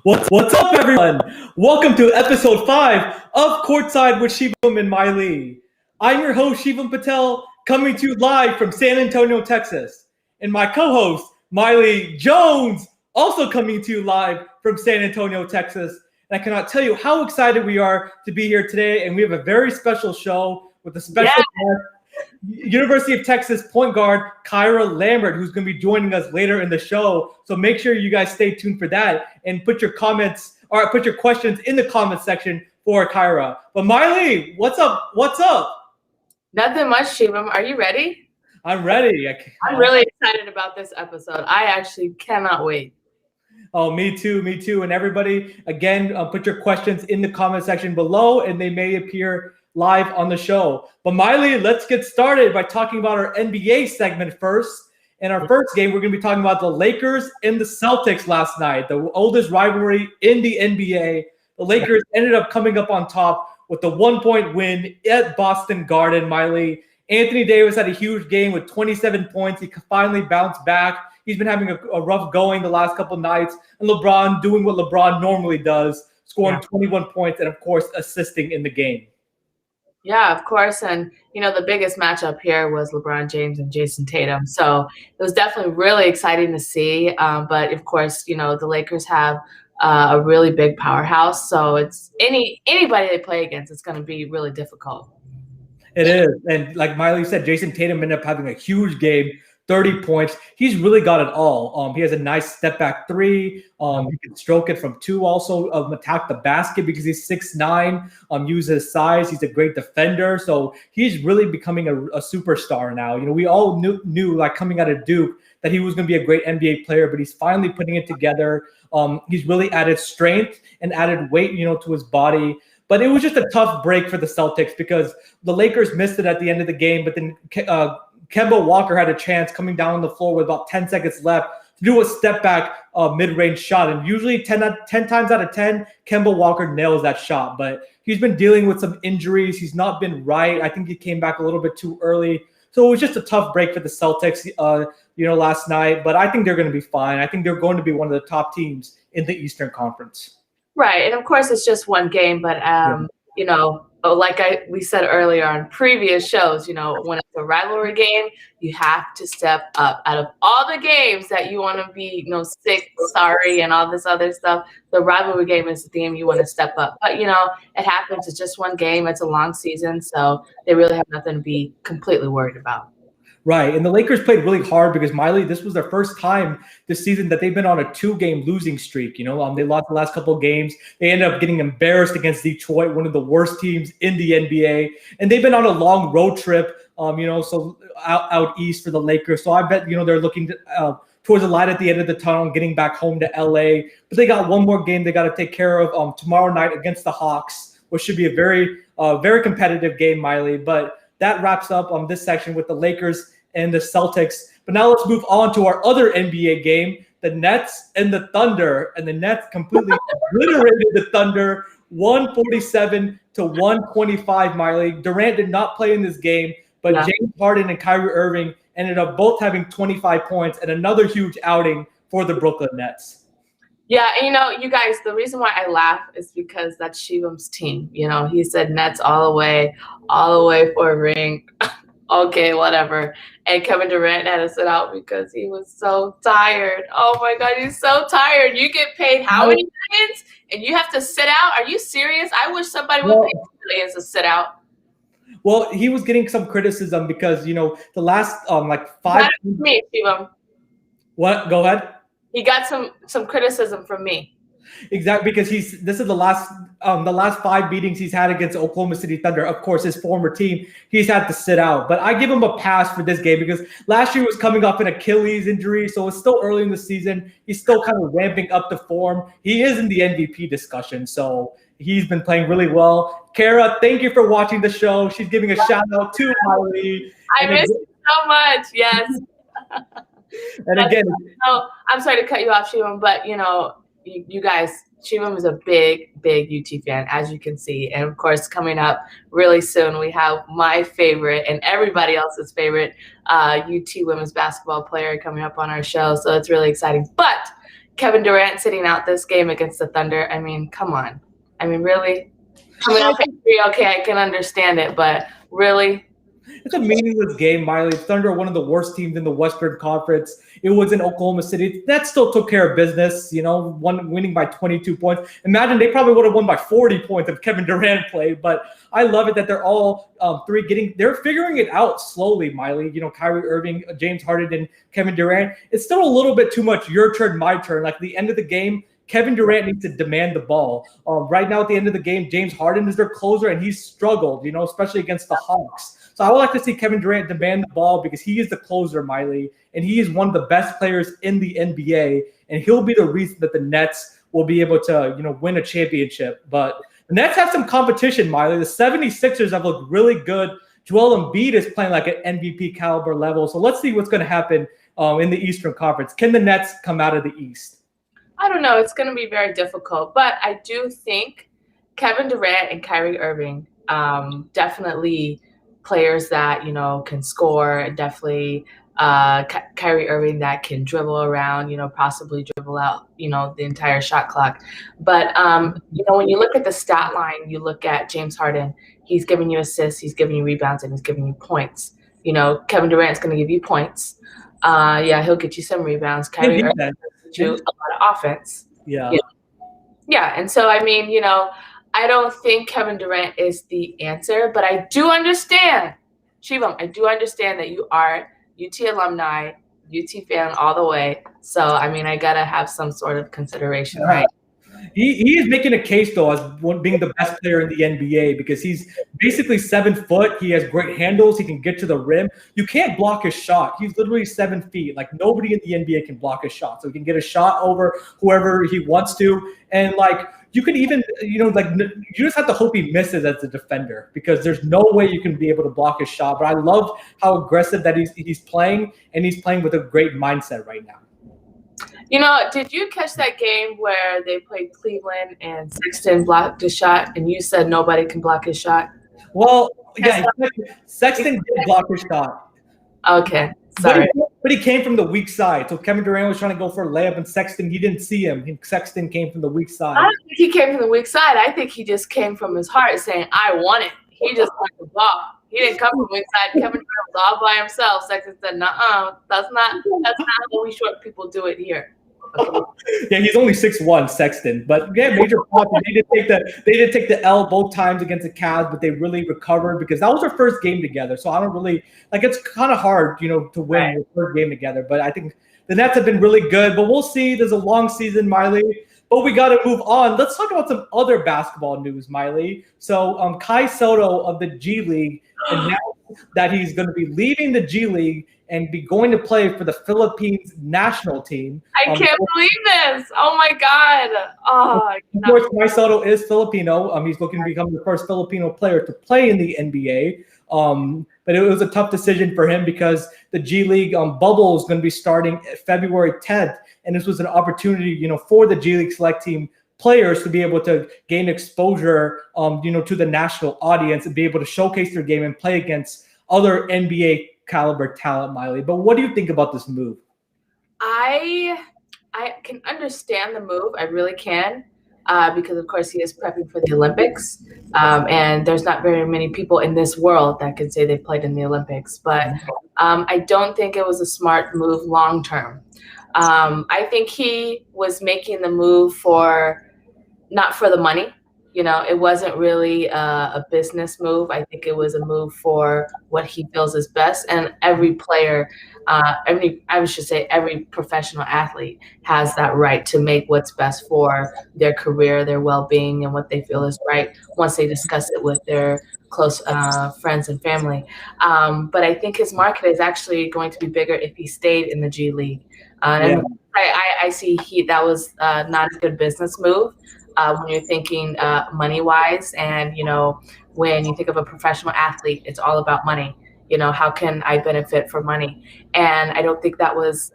What's up, everyone? Welcome to episode 5 of Courtside with Shivam and Mailee. I'm your host, Shivam Patel, coming to you live from San Antonio, Texas. And my co-host, Mailee Jones, also coming to you live from San Antonio, Texas. And I cannot tell you how excited we are to be here today. And we have a very special show with a special guest, University of Texas point guard Kyra Lambert, who's going to be joining us later in the show. So make sure you guys stay tuned for that and put your comments or put your questions in the comment section for Kyra. But Mailee, what's up? What's up? Nothing much, Shivam. Are you ready? I'm ready. I'm really excited about this episode. I actually cannot wait. Oh, me too. Me too. And everybody, again, put your questions in the comment section below, and they may appear live on the show. But Mailee, let's get started by talking about our NBA segment first. In our first game, we're going to be talking about the Lakers and the Celtics last night, the oldest rivalry in the NBA. The Lakers ended up coming up on top with the 1-point win at Boston Garden, Mailee. Anthony Davis had a huge game with 27 points. He finally bounced back. He's been having a rough going the last couple nights. And LeBron doing what LeBron normally does, scoring 21 points and, of course, assisting in the game. Yeah, of course. And, the biggest matchup here was LeBron James and Jason Tatum. So it was definitely really exciting to see. But, of course, the Lakers have a really big powerhouse. So it's anybody they play against, it's going to be really difficult. It is. And like Mailee said, Jason Tatum ended up having a huge game, 30 points. He's really got it all. He has a nice step back three. He can stroke it from two, also attack the basket because he's 6'9", use his size. He's a great defender. So he's really becoming a superstar now. We all knew like coming out of Duke that he was going to be a great NBA player, but he's finally putting it together. He's really added strength and added weight, to his body. But it was just a tough break for the Celtics because the Lakers missed it at the end of the game, but then Kemba Walker had a chance coming down on the floor with about 10 seconds left to do a step-back mid-range shot. And usually 10 times out of 10, Kemba Walker nails that shot. But he's been dealing with some injuries. He's not been right. I think he came back a little bit too early. So it was just a tough break for the Celtics, last night. But I think they're going to be fine. I think they're going to be one of the top teams in the Eastern Conference. Right. And, of course, it's just one game. But, like we said earlier on previous shows, when it's a rivalry game, you have to step up. Out of all the games that you want to be, sick, sorry, and all this other stuff, the rivalry game is the game you want to step up. But, it happens. It's just one game. It's a long season. So they really have nothing to be completely worried about. Right. And the Lakers played really hard because, Mailee, this was their first time this season that they've been on a 2-game losing streak. They lost the last couple of games. They ended up getting embarrassed against Detroit, one of the worst teams in the NBA. And they've been on a long road trip, so out east for the Lakers. So I bet, they're looking towards the light at the end of the tunnel, getting back home to LA. But they got one more game they got to take care of tomorrow night against the Hawks, which should be a very, very competitive game, Mailee. But that wraps up this section with the Lakers and the Celtics. But now let's move on to our other NBA game, the Nets and the Thunder. And the Nets completely obliterated the Thunder, 147-125, Mailee. Durant did not play in this game, but James Harden and Kyrie Irving ended up both having 25 points and another huge outing for the Brooklyn Nets. Yeah, and you guys, the reason why I laugh is because that's Shivam's team. He said Nets all the way for a ring. Okay, whatever. And Kevin Durant had to sit out because he was so tired. Oh, my God, he's so tired. You get paid how many millions and you have to sit out? Are you serious? I wish somebody would pay millions to sit out. Well, he was getting some criticism because, the last, 5 Not from me, Shivam. What? Go ahead. He got some criticism from me. Exactly, because this is the last 5 meetings he's had against Oklahoma City Thunder. Of course, his former team, he's had to sit out. But I give him a pass for this game because last year was coming off an Achilles injury, so it's still early in the season. He's still kind of ramping up the form. He is in the MVP discussion, so he's been playing really well. Kyra, thank you for watching the show. She's giving a shout out to Mailee. I miss you so much. Yes. And again, I'm sorry to cut you off, Shivam, but you guys, Shivam is a big UT fan, as you can see. And, of course, coming up really soon, we have my favorite and everybody else's favorite UT women's basketball player coming up on our show. So it's really exciting. But Kevin Durant sitting out this game against the Thunder. I mean, come on. I mean, really? Coming off injury, okay, I can understand it, but really? It's a meaningless game, Mailee. Thunder are one of the worst teams in the Western Conference. It was in Oklahoma City. That still took care of business, winning by 22 points. Imagine they probably would have won by 40 points if Kevin Durant played. But I love it that they're all they're figuring it out slowly, Mailee. Kyrie Irving, James Harden, and Kevin Durant. It's still a little bit too much your turn, my turn. Like, at the end of the game, Kevin Durant needs to demand the ball. Right now, at the end of the game, James Harden is their closer, and he's struggled, especially against the Hawks. So I would like to see Kevin Durant demand the ball because he is the closer, Mailee, and he is one of the best players in the NBA, and he'll be the reason that the Nets will be able to, win a championship. But the Nets have some competition, Mailee. The 76ers have looked really good. Joel Embiid is playing like an MVP caliber level. So let's see what's going to happen in the Eastern Conference. Can the Nets come out of the East? I don't know. It's going to be very difficult. But I do think Kevin Durant and Kyrie Irving definitely players that, can score, and definitely Kyrie Irving that can dribble around, possibly dribble out, the entire shot clock. But, when you look at the stat line, you look at James Harden, he's giving you assists, he's giving you rebounds, and he's giving you points. Kevin Durant's going to give you points. He'll get you some rebounds. Kyrie Irving gives you a lot of offense. Yeah. Yeah. And so, I mean, I don't think Kevin Durant is the answer, but I do understand, Shivam, I do understand that you are UT alumni, UT fan all the way. So, I mean, I got to have some sort of consideration, right? He is making a case, though, as being the best player in the NBA because he's basically 7 foot. He has great handles. He can get to the rim. You can't block his shot. He's literally 7 feet. Like, nobody in the NBA can block his shot. So he can get a shot over whoever he wants to. And, you can even, you just have to hope he misses as a defender because there's no way you can be able to block his shot. But I love how aggressive that he's playing, and he's playing with a great mindset right now. Did you catch that game where they played Cleveland and Sexton blocked his shot and you said nobody can block his shot? Well, yeah, Sexton did block his shot. Okay, sorry. But he came from the weak side. So Kevin Durant was trying to go for a layup, and Sexton, he didn't see him. Sexton came from the weak side. I don't think he came from the weak side. I think he just came from his heart saying, I want it. He just wanted the ball. He didn't come from the weak side. Kevin Durant was all by himself. Sexton said, nuh-uh, that's not how we short people do it here. Yeah, he's only 6'1", Sexton. But yeah, major props. They did take the L both times against the Cavs, but they really recovered because that was their first game together. So I don't really it's kind of hard, to win your first game together. But I think the Nets have been really good. But we'll see. There's a long season, Mailee. But we got to move on. Let's talk about some other basketball news, Mailee. So Kai Soto of the G League announced that he's going to be leaving the G League and be going to play for the Philippines national team. I can't believe this. Oh, my God. Of course, Kai Soto is Filipino. He's looking to become the first Filipino player to play in the NBA. But it was a tough decision for him because the G League bubble is going to be starting February 10th. And this was an opportunity, for the G League select team players to be able to gain exposure, to the national audience and be able to showcase their game and play against other NBA caliber talent, Mailee. But what do you think about this move? I can understand the move. I really can. Because, of course, he is prepping for the Olympics. And there's not very many people in this world that can say they played in the Olympics. But I don't think it was a smart move long term. I think he was making the move not for the money. It wasn't really a business move. I think it was a move for what he feels is best. And every player, every professional athlete has that right to make what's best for their career, their well-being, and what they feel is right once they discuss it with their close friends and family. But I think his market is actually going to be bigger if he stayed in the G League. I see that was not a good business move. When you're thinking money-wise, and when you think of a professional athlete, it's all about money. How can I benefit from money? And I don't think that was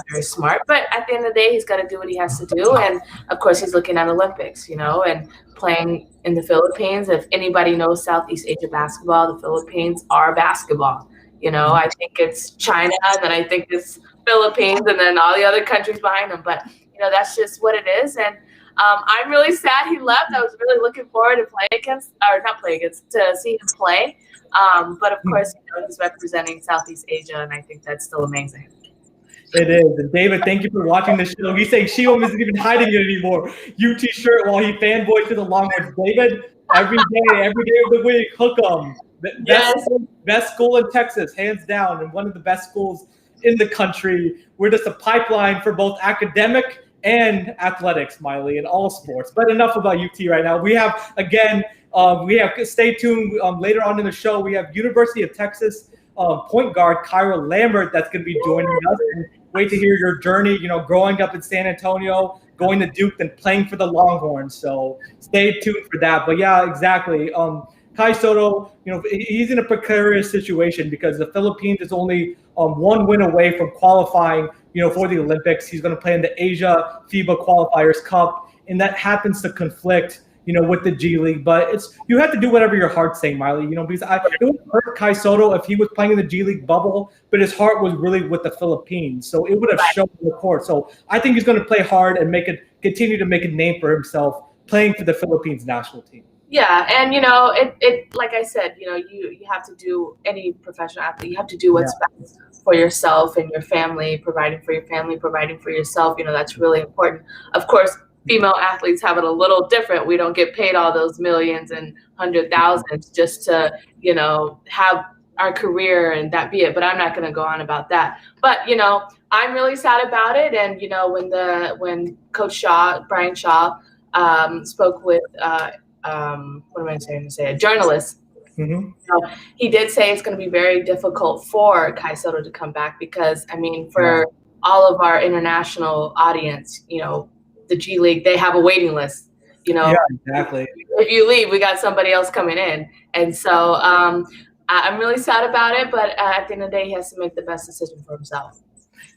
very smart. But at the end of the day, he's got to do what he has to do. And of course, he's looking at Olympics, and playing in the Philippines. If anybody knows Southeast Asia basketball, the Philippines are basketball. I think it's China, and then I think it's Philippines, and then all the other countries behind him. But that's just what it is. And I'm really sad he left. I was really looking forward to to see him play. But of course, he's representing Southeast Asia, and I think that's still amazing. It is. And David, thank you for watching the show. He's saying Shivam isn't even hiding it anymore. UT shirt while he fanboys to the Longhorns. David, every day of the week, hook 'em. Best school in Texas, hands down, and one of the best schools in the country. We're just a pipeline for both academic and athletics, Mailee, in all sports. But enough about UT right now. We have, again, stay tuned later on in the show. We have University of Texas point guard Kyra Lambert that's going to be joining us. And wait to hear your journey, growing up in San Antonio, going to Duke, and playing for the Longhorns. So stay tuned for that. But yeah, exactly. Kai Sotto, he's in a precarious situation because the Philippines is only one win away from qualifying, for the Olympics. He's going to play in the Asia FIBA Qualifiers Cup, and that happens to conflict, with the G League. But you have to do whatever your heart's saying, Mailee. Because it would hurt Kai Sotto if he was playing in the G League bubble, but his heart was really with the Philippines, so it would have shown in the court. So I think he's going to play hard and continue to make a name for himself playing for the Philippines national team. Yeah, and it like I said, you have to do, any professional athlete, you have to do what's best for yourself and your family, providing for your family, providing for yourself. That's really important. Of course, female athletes have it a little different. We don't get paid all those millions and 100,000s just to, have our career and that be it. But I'm not going to go on about that. But, I'm really sad about it. And, when Coach Brian Shaw, spoke with, what am I saying to say? A journalist. Mm-hmm. He did say it's going to be very difficult for Kai Sotto to come back because, for all of our international audience, the G League, they have a waiting list. Yeah, exactly. If you leave, we got somebody else coming in, and so I'm really sad about it. But at the end of the day, he has to make the best decision for himself.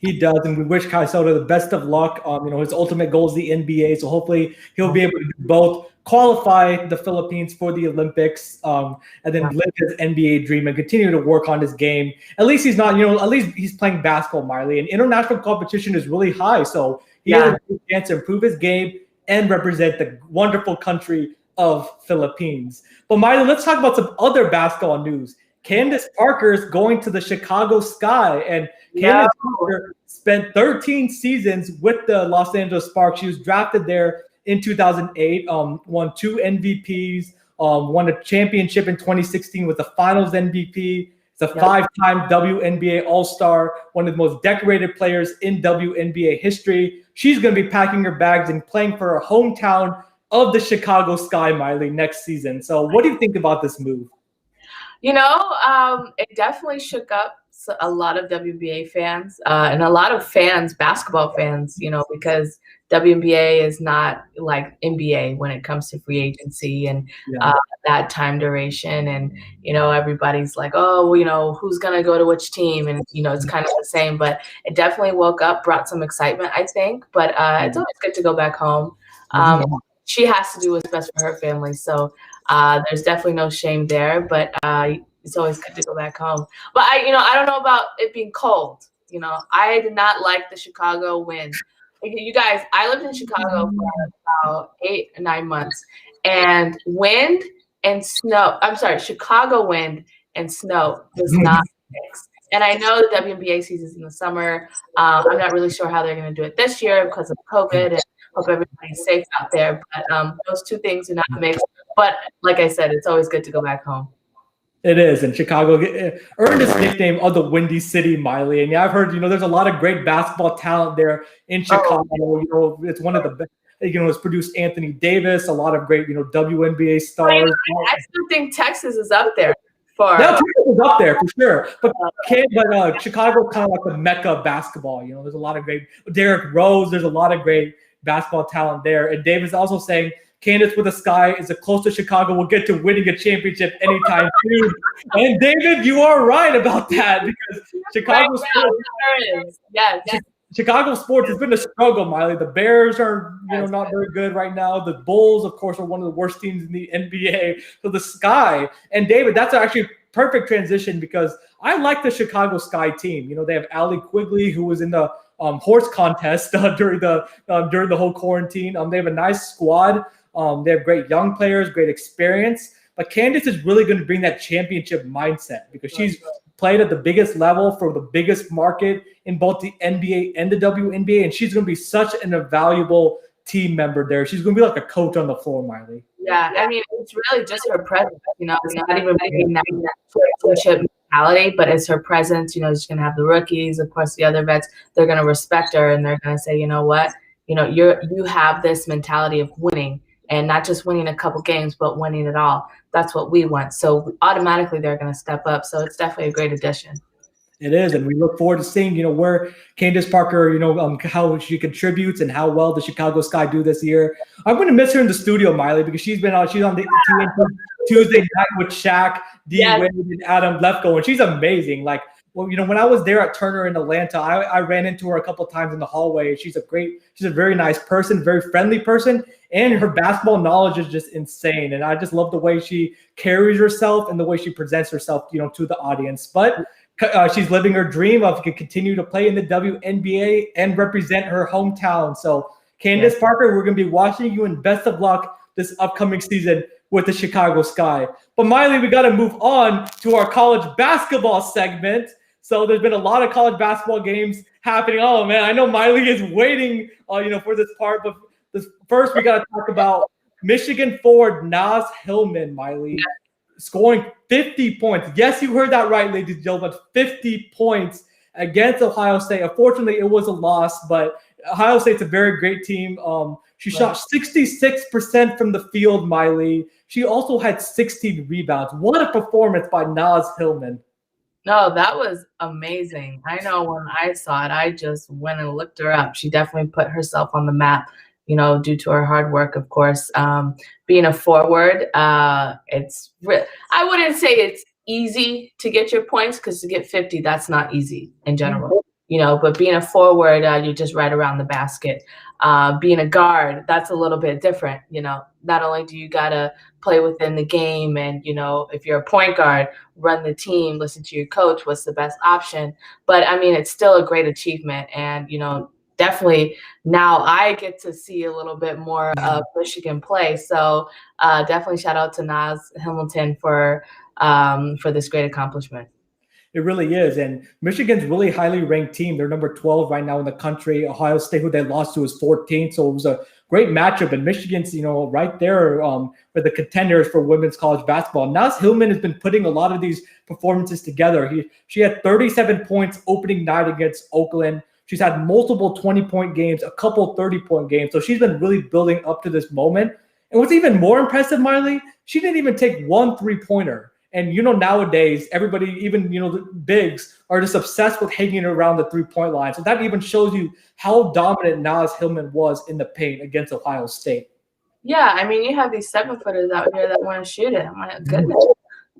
He does, and we wish Kai Sotto the best of luck. His ultimate goal is the NBA, so hopefully he'll be able to do both, qualify the Philippines for the Olympics, and then live his NBA dream and continue to work on his game. At least he's not, at least he's playing basketball, Mailee, and international competition is really high, so he has a good chance to improve his game and represent the wonderful country of Philippines. But Mailee, let's talk about some other basketball news. Candace Parker is going to the Chicago Sky, and Candace Parker spent 13 seasons with the Los Angeles Sparks. She was drafted there in 2008, won 2 MVPs, won a championship in 2016 with the Finals MVP. It's a 5-time WNBA All-Star, one of the most decorated players in WNBA history. She's going to be packing her bags and playing for her hometown of the Chicago Sky, Mailee, next season. So what do you think about this move? It definitely shook up a lot of WNBA fans and a lot of fans, basketball fans, because WNBA is not like NBA when it comes to free agency and that time duration. And, everybody's like, oh, who's going to go to which team? And, it's kind of the same, but it definitely woke up, brought some excitement, I think. But it's always good to go back home. She has to do what's best for her family. So there's definitely no shame there, but it's always good to go back home. But I don't know about it being cold. I did not like the Chicago wind. You guys, I lived in Chicago for about 8 or 9 months, and wind and snow. I'm sorry, Chicago wind and snow does not mix. And I know the WNBA season's in the summer. I'm not really sure how they're going to do it this year because of COVID, and hope everybody's safe out there. But those two things do not mix. But like I said, it's always good to go back home. It is, and Chicago earned its nickname of the Windy City, Mailee. And I've heard, there's a lot of great basketball talent there in Chicago. It's one of the best. It's produced Anthony Davis, a lot of great, WNBA stars. I still think Texas is up there. Texas is up there for sure. But Chicago's kind of like the mecca of basketball. There's a lot of great Derrick Rose. There's a lot of great basketball talent there. And Davis also saying, Candace with the Sky is the closest Chicago will get to winning a championship anytime soon. And David, you are right about that because Chicago Chicago sports has been a struggle, Mailee. The Bears are, not very good right now. The Bulls, of course, are one of the worst teams in the NBA. So the Sky and David, that's actually perfect transition because I like the Chicago Sky team. You know, they have Allie Quigley, who was in the horse contest during the whole quarantine. They have a nice squad. They have great young players, great experience. But Candace is really going to bring that championship mindset because she's played at the biggest level for the biggest market in both the NBA and the WNBA, and she's going to be such an invaluable team member there. She's going to be like a coach on the floor, Mailee. Yeah, I mean, it's really just her presence. You know, it's not even making that championship mentality, but it's her presence. You know, she's going to have the rookies, of course, the other vets. They're going to respect her, and they're going to say, you know what, you know, you have this mentality of winning, and not just winning a couple games, but winning it all. That's what we want. So automatically, they're going to step up. So it's definitely a great addition. It is, and we look forward to seeing, you know, where Candace Parker, you know, how she contributes and how well the Chicago Sky do this year. I'm going to miss her in the studio, Mailee, because she's on the Tuesday night with Shaq, D. Wade, and Adam Lefko, and she's amazing. Like, well, you know, when I was there at Turner in Atlanta, I ran into her a couple of times in the hallway. She's a very nice person, very friendly person, and her basketball knowledge is just insane. And I just love the way she carries herself and the way she presents herself, you know, to the audience. But she's living her dream of continue to play in the WNBA and represent her hometown. So, Candace Parker, we're going to be watching you, and best of luck this upcoming season with the Chicago Sky. But Mailee, we got to move on to our college basketball segment. So there's been a lot of college basketball games happening. Oh man, I know Mailee is waiting, you know, for this part. But first, we got to talk about Michigan forward Naz Hillman, Mailee, scoring 50 points. Yes, you heard that right, ladies and gentlemen. 50 points against Ohio State. Unfortunately, it was a loss, but Ohio State's a very great team. She shot 66% from the field, Mailee. She also had 16 rebounds. What a performance by Naz Hillman. No, that was amazing. I know when I saw it, I just went and looked her up. She definitely put herself on the map, you know, due to her hard work, of course. Being a forward, I wouldn't say it's easy to get your points, because to get 50, that's not easy in general, you know, but being a forward, you're just right around the basket. Being a guard, that's a little bit different, you know. Not only do you got to play within the game and, you know, if you're a point guard, run the team, listen to your coach, what's the best option. But, I mean, it's still a great achievement. And, you know, definitely now I get to see a little bit more of Michigan play. So definitely shout out to Naz Hillman for this great accomplishment. It really is. And Michigan's really highly ranked team. They're number 12 right now in the country. Ohio State, who they lost to, is 14. So it was a great matchup. And Michigan's, you know, right there for the contenders for women's college basketball. Naz Hillman has been putting a lot of these performances together. She had 37 points opening night against Oakland. She's had multiple 20-point games, a couple 30-point games. So she's been really building up to this moment. And what's even more impressive, Mailee, she didn't even take one three-pointer. And, you know, nowadays, everybody, even, you know, the bigs are just obsessed with hanging around the three-point line. So that even shows you how dominant Naz Hillman was in the paint against Ohio State. Yeah, I mean, you have these 7-footers out here that want to shoot it. My goodness.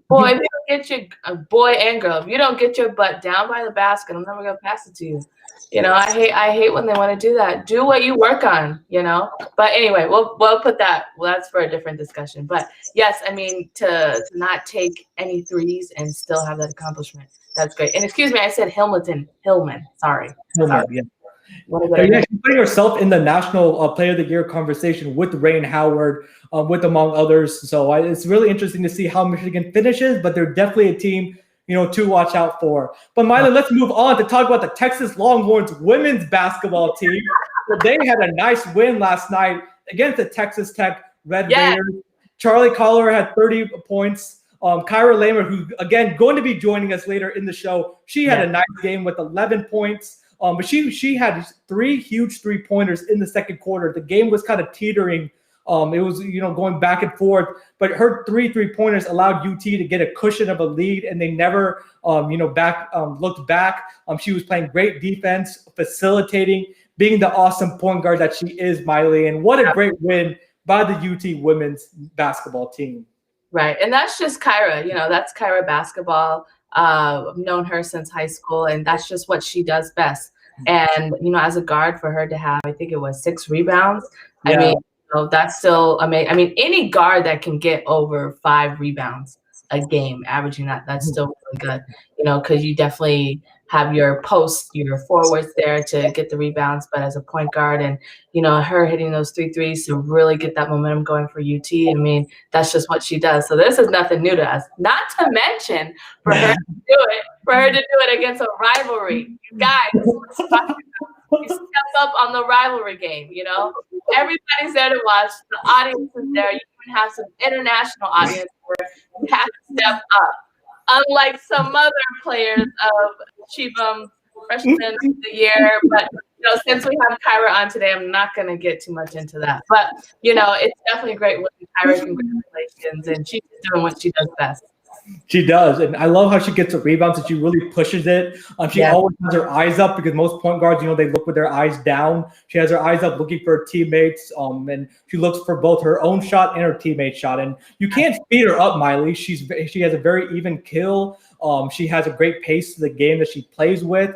Boy, if you don't get your boy and girl, if you don't get your butt down by the basket, I'm never gonna pass it to you. You know, I hate when they want to do that. Do what you work on, you know. But anyway, we'll put that. Well, that's for a different discussion. But yes, I mean, to not take any threes and still have that accomplishment, that's great. And excuse me, I said Hillman. Sorry. Hillman, yeah. She's putting herself in the National Player of the Year conversation with Rain Howard, with among others. So it's really interesting to see how Michigan finishes, but they're definitely a team, you know, to watch out for. But Mailee, let's move on to talk about the Texas Longhorns women's basketball team. So they had a nice win last night against the Texas Tech Red Raiders. Charlie Collier had 30 points. Kyra Lambert, who, again, going to be joining us later in the show, she had a nice game with 11 points. But she had 3 huge three-pointers in the second quarter. The game was kind of teetering. It was, you know, going back and forth. But her 3 three-pointers allowed UT to get a cushion of a lead, and they never, looked back. She was playing great defense, facilitating, being the awesome point guard that she is, Mailee. And what a great win by the UT women's basketball team. Right, and that's just Kyra. You know, that's Kyra basketball. I've known her since high school, and that's just what she does best. And, you know, as a guard, for her to have, I think it was 6 rebounds. I mean, you know, that's still amazing. I mean, any guard that can get over 5 rebounds, a game, averaging that. That's still really good, you know, because you definitely have your forwards there to get the rebounds, but as a point guard and, you know, her hitting those 3 threes to really get that momentum going for UT, I mean, that's just what she does. So this is nothing new to us. Not to mention for her to do it against a rivalry. You guys, you step up on the rivalry game, you know? Everybody's there to watch. The audience is there. You even have some international audience where you have to step up. Unlike some other players of Shivam freshman of the year, but you know, since we have Kyra on today, I'm not going to get too much into that. But you know, it's definitely great with Kyra. Congratulations, and she's doing what she does best. She does, and I love how she gets the rebounds and she really pushes it. She always has her eyes up because most point guards, you know, they look with their eyes down. She has her eyes up looking for her teammates, and she looks for both her own shot and her teammate's shot. And you can't speed her up, Mailee. She has a very even kill. She has a great pace to the game that she plays with.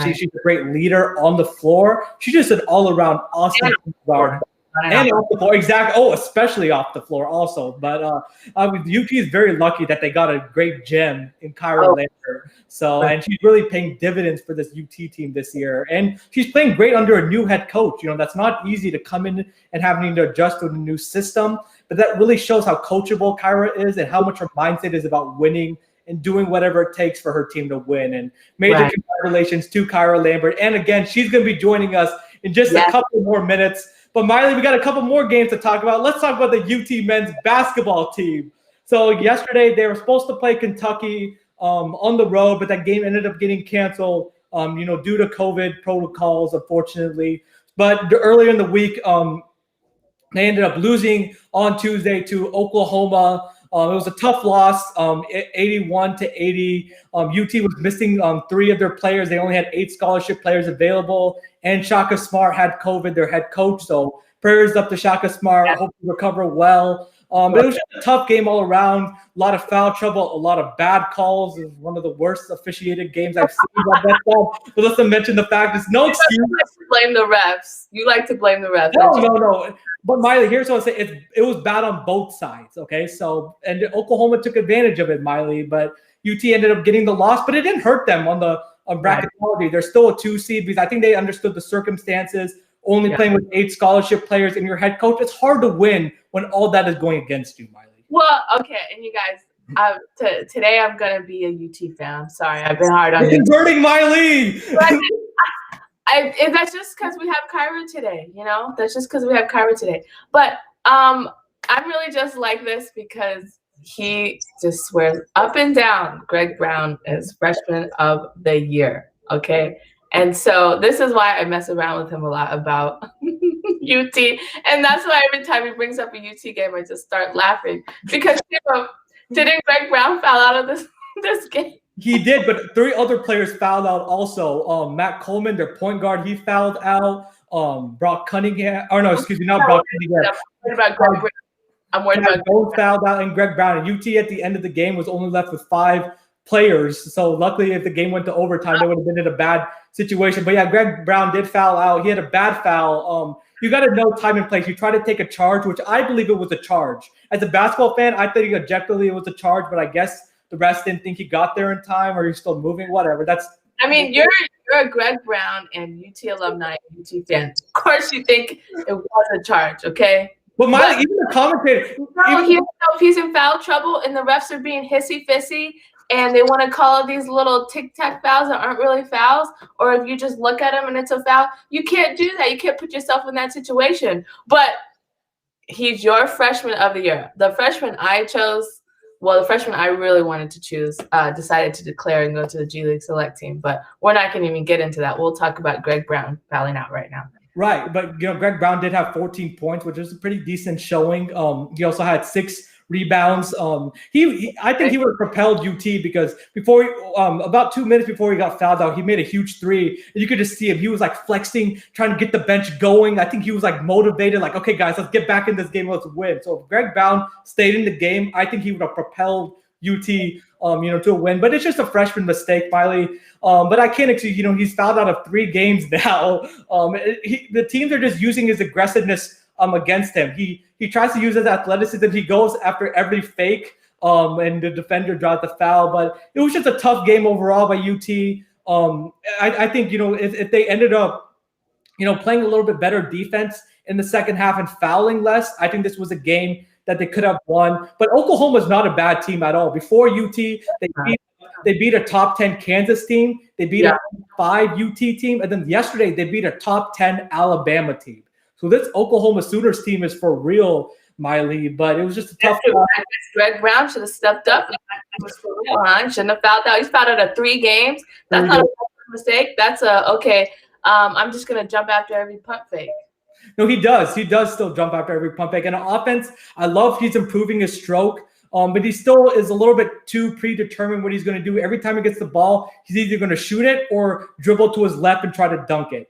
She's a great leader on the floor. She's just an all-around awesome guard. And off the floor, exactly. Oh, especially off the floor also. But UT is very lucky that they got a great gem in Kyra Lambert. So, and she's really paying dividends for this UT team this year. And she's playing great under a new head coach. You know, that's not easy to come in and having to adjust to a new system. But that really shows how coachable Kyra is and how much her mindset is about winning and doing whatever it takes for her team to win. And major congratulations to Kyra Lambert. And again, she's going to be joining us in just a couple more minutes. But Mailee, we got a couple more games to talk about. Let's talk about the UT men's basketball team. So yesterday they were supposed to play Kentucky on the road, but that game ended up getting canceled, you know, due to COVID protocols, unfortunately. But earlier in the week, they ended up losing on Tuesday to Oklahoma. It was a tough loss, 81-80. UT was missing 3 of their players. They only had 8 scholarship players available. And Shaka Smart had COVID, their head coach. So prayers up to Shaka Smart. I hope you recover well. But it was just a tough game all around. A lot of foul trouble, a lot of bad calls. It was one of the worst officiated games I've seen. But let's not mention the fact there's no excuse. You like to blame the refs. You like to blame the refs. No. But Mailee, here's what I say: it was bad on both sides. Okay, so and Oklahoma took advantage of it, Mailee. But UT ended up getting the loss, but it didn't hurt them on the bracketology. They're still a 2 seed because I think they understood the circumstances. Only playing with 8 scholarship players and your head coach, it's hard to win when all that is going against you, Mailee. Well, okay, and you guys, today I'm gonna be a UT fan. I'm sorry, I've been hard on you. Converting Mailee. That's just because we have Kyra today, you know. That's just because we have Kyra today. But I'm really just like this because he just swears up and down Greg Brown is freshman of the year. Okay. And so this is why I mess around with him a lot about UT. And that's why every time he brings up a UT game, I just start laughing. Because didn't Greg Brown foul out of this game? He did, but 3 other players fouled out also. Matt Coleman, their point guard, he fouled out. Brock Cunningham. Oh, no, excuse me, not Brock Cunningham. I'm worried about Jones fouled out and Greg Brown. And UT at the end of the game was only left with 5 players. So luckily, if the game went to overtime, they would have been in a bad situation. But yeah, Greg Brown did foul out. He had a bad foul. You got to know time and place. You try to take a charge, which I believe it was a charge. As a basketball fan, I think objectively it was a charge, but I guess the refs didn't think he got there in time, or he's still moving. Whatever. I mean, you're a Greg Brown and UT alumni, UT fan. Of course, you think it was a charge, okay? But Mailee, even the commentator, if he's in foul trouble and the refs are being hissy-fissy and they want to call these little tic-tac fouls that aren't really fouls, or if you just look at him and it's a foul, you can't do that. You can't put yourself in that situation. But he's your freshman of the year. The freshman I chose, well, the freshman I really wanted to choose decided to declare and go to the G League select team. But we're not going to even get into that. We'll talk about Greg Brown fouling out right now. Right, but Greg Brown did have 14 points, which is a pretty decent showing. He also had 6 rebounds. I think he would have propelled UT because about 2 minutes before he got fouled out, he made a huge 3, and you could just see him. He was like flexing, trying to get the bench going. I think he was like motivated, like, okay, guys, let's get back in this game, let's win. So if Greg Brown stayed in the game, I think he would have propelled UT, to a win. But it's just a freshman mistake, Mailee. But I can't actually, he's fouled out of 3 games now. The teams are just using his aggressiveness against him. He tries to use his athleticism. He goes after every fake. and the defender dropped the foul. But it was just a tough game overall by UT. I think, if they ended up, playing a little bit better defense in the second half and fouling less, I think this was a game that they could have won. But Oklahoma's not a bad team at all. Before UT, they beat a top 10 Kansas team. They beat a 5 UT team. And then yesterday, they beat a top 10 Alabama team. So this Oklahoma Sooners team is for real, Mailee. But it was just a tough one. Greg Brown should have stepped up. It was for real, huh? Shouldn't have fouled out. He's fouled out of 3 games. That's not a mistake. That's okay. I'm just going to jump after every pump fake. No, he does. He does still jump after every pump fake. And on offense, I love he's improving his stroke. But he still is a little bit too predetermined what he's going to do. Every time he gets the ball, he's either going to shoot it or dribble to his left and try to dunk it.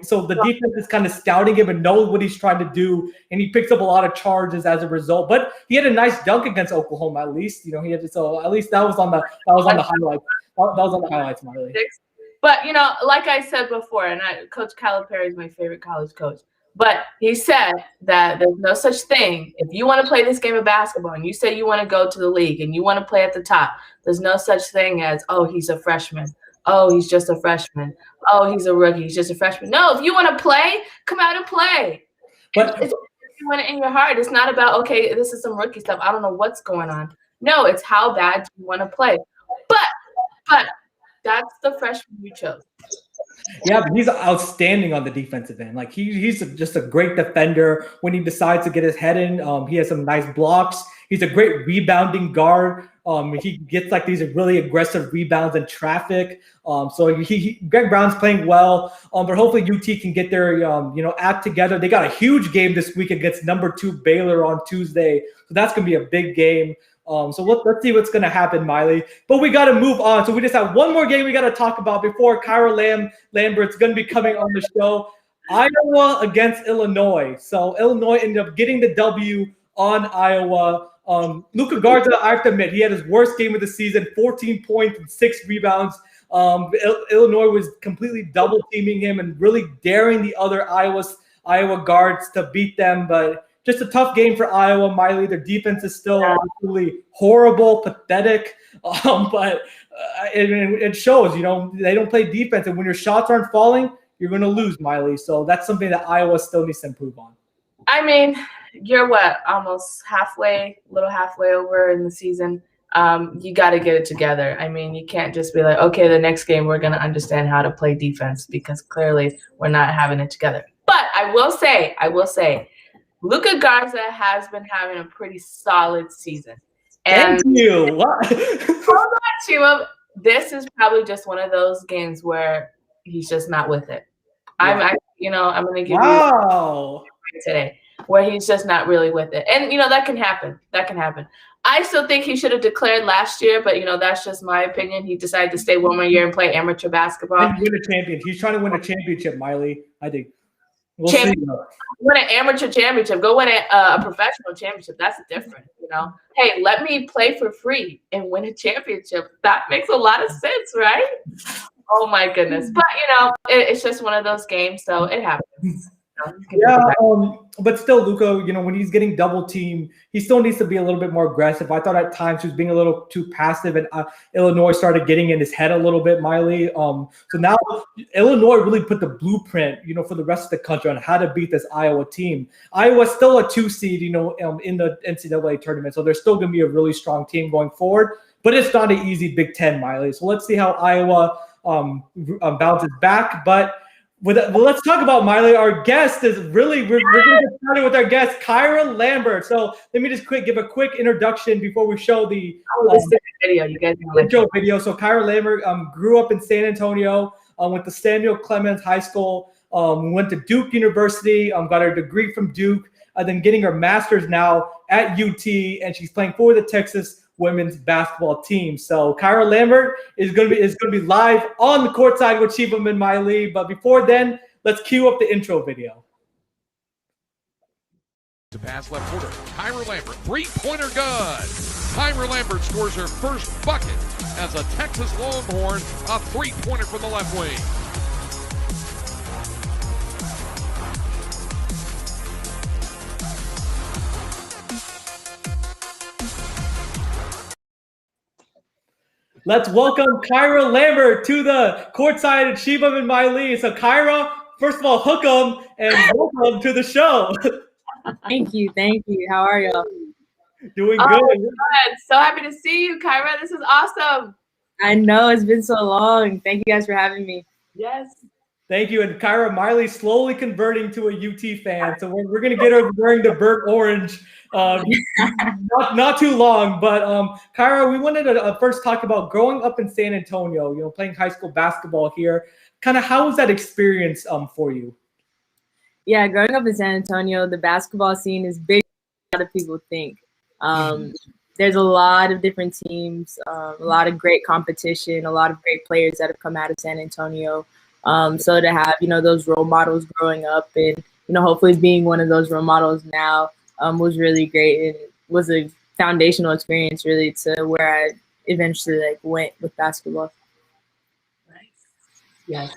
So the defense is kind of scouting him and knows what he's trying to do, and he picks up a lot of charges as a result. But he had a nice dunk against Oklahoma, at least. So at least that was on the highlights. That was on the highlights, Mailee. But like I said before, and Coach Calipari is my favorite college coach. But he said that there's no such thing. If you want to play this game of basketball and you say you want to go to the league and you want to play at the top, there's no such thing as, oh, he's a freshman. Oh, he's just a freshman. Oh, he's a rookie. He's just a freshman. No, if you want to play, come out and play. But if you want it in your heart, it's not about, okay, this is some rookie stuff. I don't know what's going on. No, it's how bad you want to play. But that's the freshman you chose. Yeah, but he's outstanding on the defensive end. Like he's just a great defender when he decides to get his head in. He has some nice blocks. He's a great rebounding guard. He gets like these really aggressive rebounds in traffic. So Greg Brown's playing well. But hopefully UT can get their act together. They got a huge game this week against number 2 Baylor on Tuesday. So that's gonna be a big game. So let's see what's going to happen, Mailee. But we got to move on. So we just have one more game we got to talk about before Kyra Lambert's going to be coming on the show. Iowa against Illinois. So Illinois ended up getting the W on Iowa. Luka Garza, I have to admit, he had his worst game of the season, 14 points and 6 rebounds. Illinois was completely double teaming him and really daring the other Iowa guards to beat them. But just a tough game for Iowa, Mailee. Their defense is still absolutely horrible, pathetic. But it shows, they don't play defense. And when your shots aren't falling, you're going to lose, Mailee. So that's something that Iowa still needs to improve on. I mean, you're almost halfway over in the season. You got to get it together. I mean, you can't just be like, okay, the next game we're going to understand how to play defense, because clearly we're not having it together. But I will say, Luka Garza has been having a pretty solid season. And thank you. What? Hold on, Shivam. This is probably just one of those games where he's just not with it. Yeah. I'm going to give you today where he's just not really with it. And, that can happen. I still think he should have declared last year, but, that's just my opinion. He decided to stay one more year and play amateur basketball. And win a championship. He's trying to win a championship, Mailee, I think. We'll see. Win an amateur championship. Go win a professional championship. That's different, Hey, let me play for free and win a championship. That makes a lot of sense, right? Oh, my goodness. But, it's just one of those games, so it happens. Yeah, but still, Luka, when he's getting double teamed, he still needs to be a little bit more aggressive. I thought at times he was being a little too passive, and Illinois started getting in his head a little bit, Mailee. So now Illinois really put the blueprint, for the rest of the country on how to beat this Iowa team. Iowa's still a 2 seed, in the NCAA tournament, so they're still going to be a really strong team going forward. But it's not an easy Big Ten, Mailee. So let's see how Iowa bounces back, but. Let's talk about Mailee. Our guest is we're going to get started with our guest, Kyra Lambert. So let me just give a quick introduction before we show the video. You guys intro video. So Kyra Lambert grew up in San Antonio, went to Samuel Clemens High School, went to Duke University, got her degree from Duke, then getting her master's now at UT, and she's playing for the Texas women's basketball team. So Kyra Lambert is going to be live on the Courtside with Shivam and Mailee. But before then, let's cue up the intro video. To pass left quarter, Kyra Lambert, three-pointer good. Kyra Lambert scores her first bucket as a Texas Longhorn, a three-pointer from the left wing. Let's welcome Kyra Lambert to the Courtside and Shivam and Mailee. So Kyra, first of all, hook 'em and welcome to the show. Thank you. How are y'all? Doing good. Good. So happy to see you, Kyra. This is awesome. I know it's been so long. Thank you guys for having me. Yes. Thank you. And Kyra, Mailee's slowly converting to a UT fan. So we're going to get her wearing the burnt orange not too long. But Kyra, we wanted to first talk about growing up in San Antonio, playing high school basketball here. Kind of how was that experience for you? Yeah, growing up in San Antonio, the basketball scene is big than a lot of people think. There's a lot of different teams, a lot of great competition, a lot of great players that have come out of San Antonio. So to have, those role models growing up and, hopefully being one of those role models now was really great and was a foundational experience really to where I eventually went with basketball. Nice. Yes.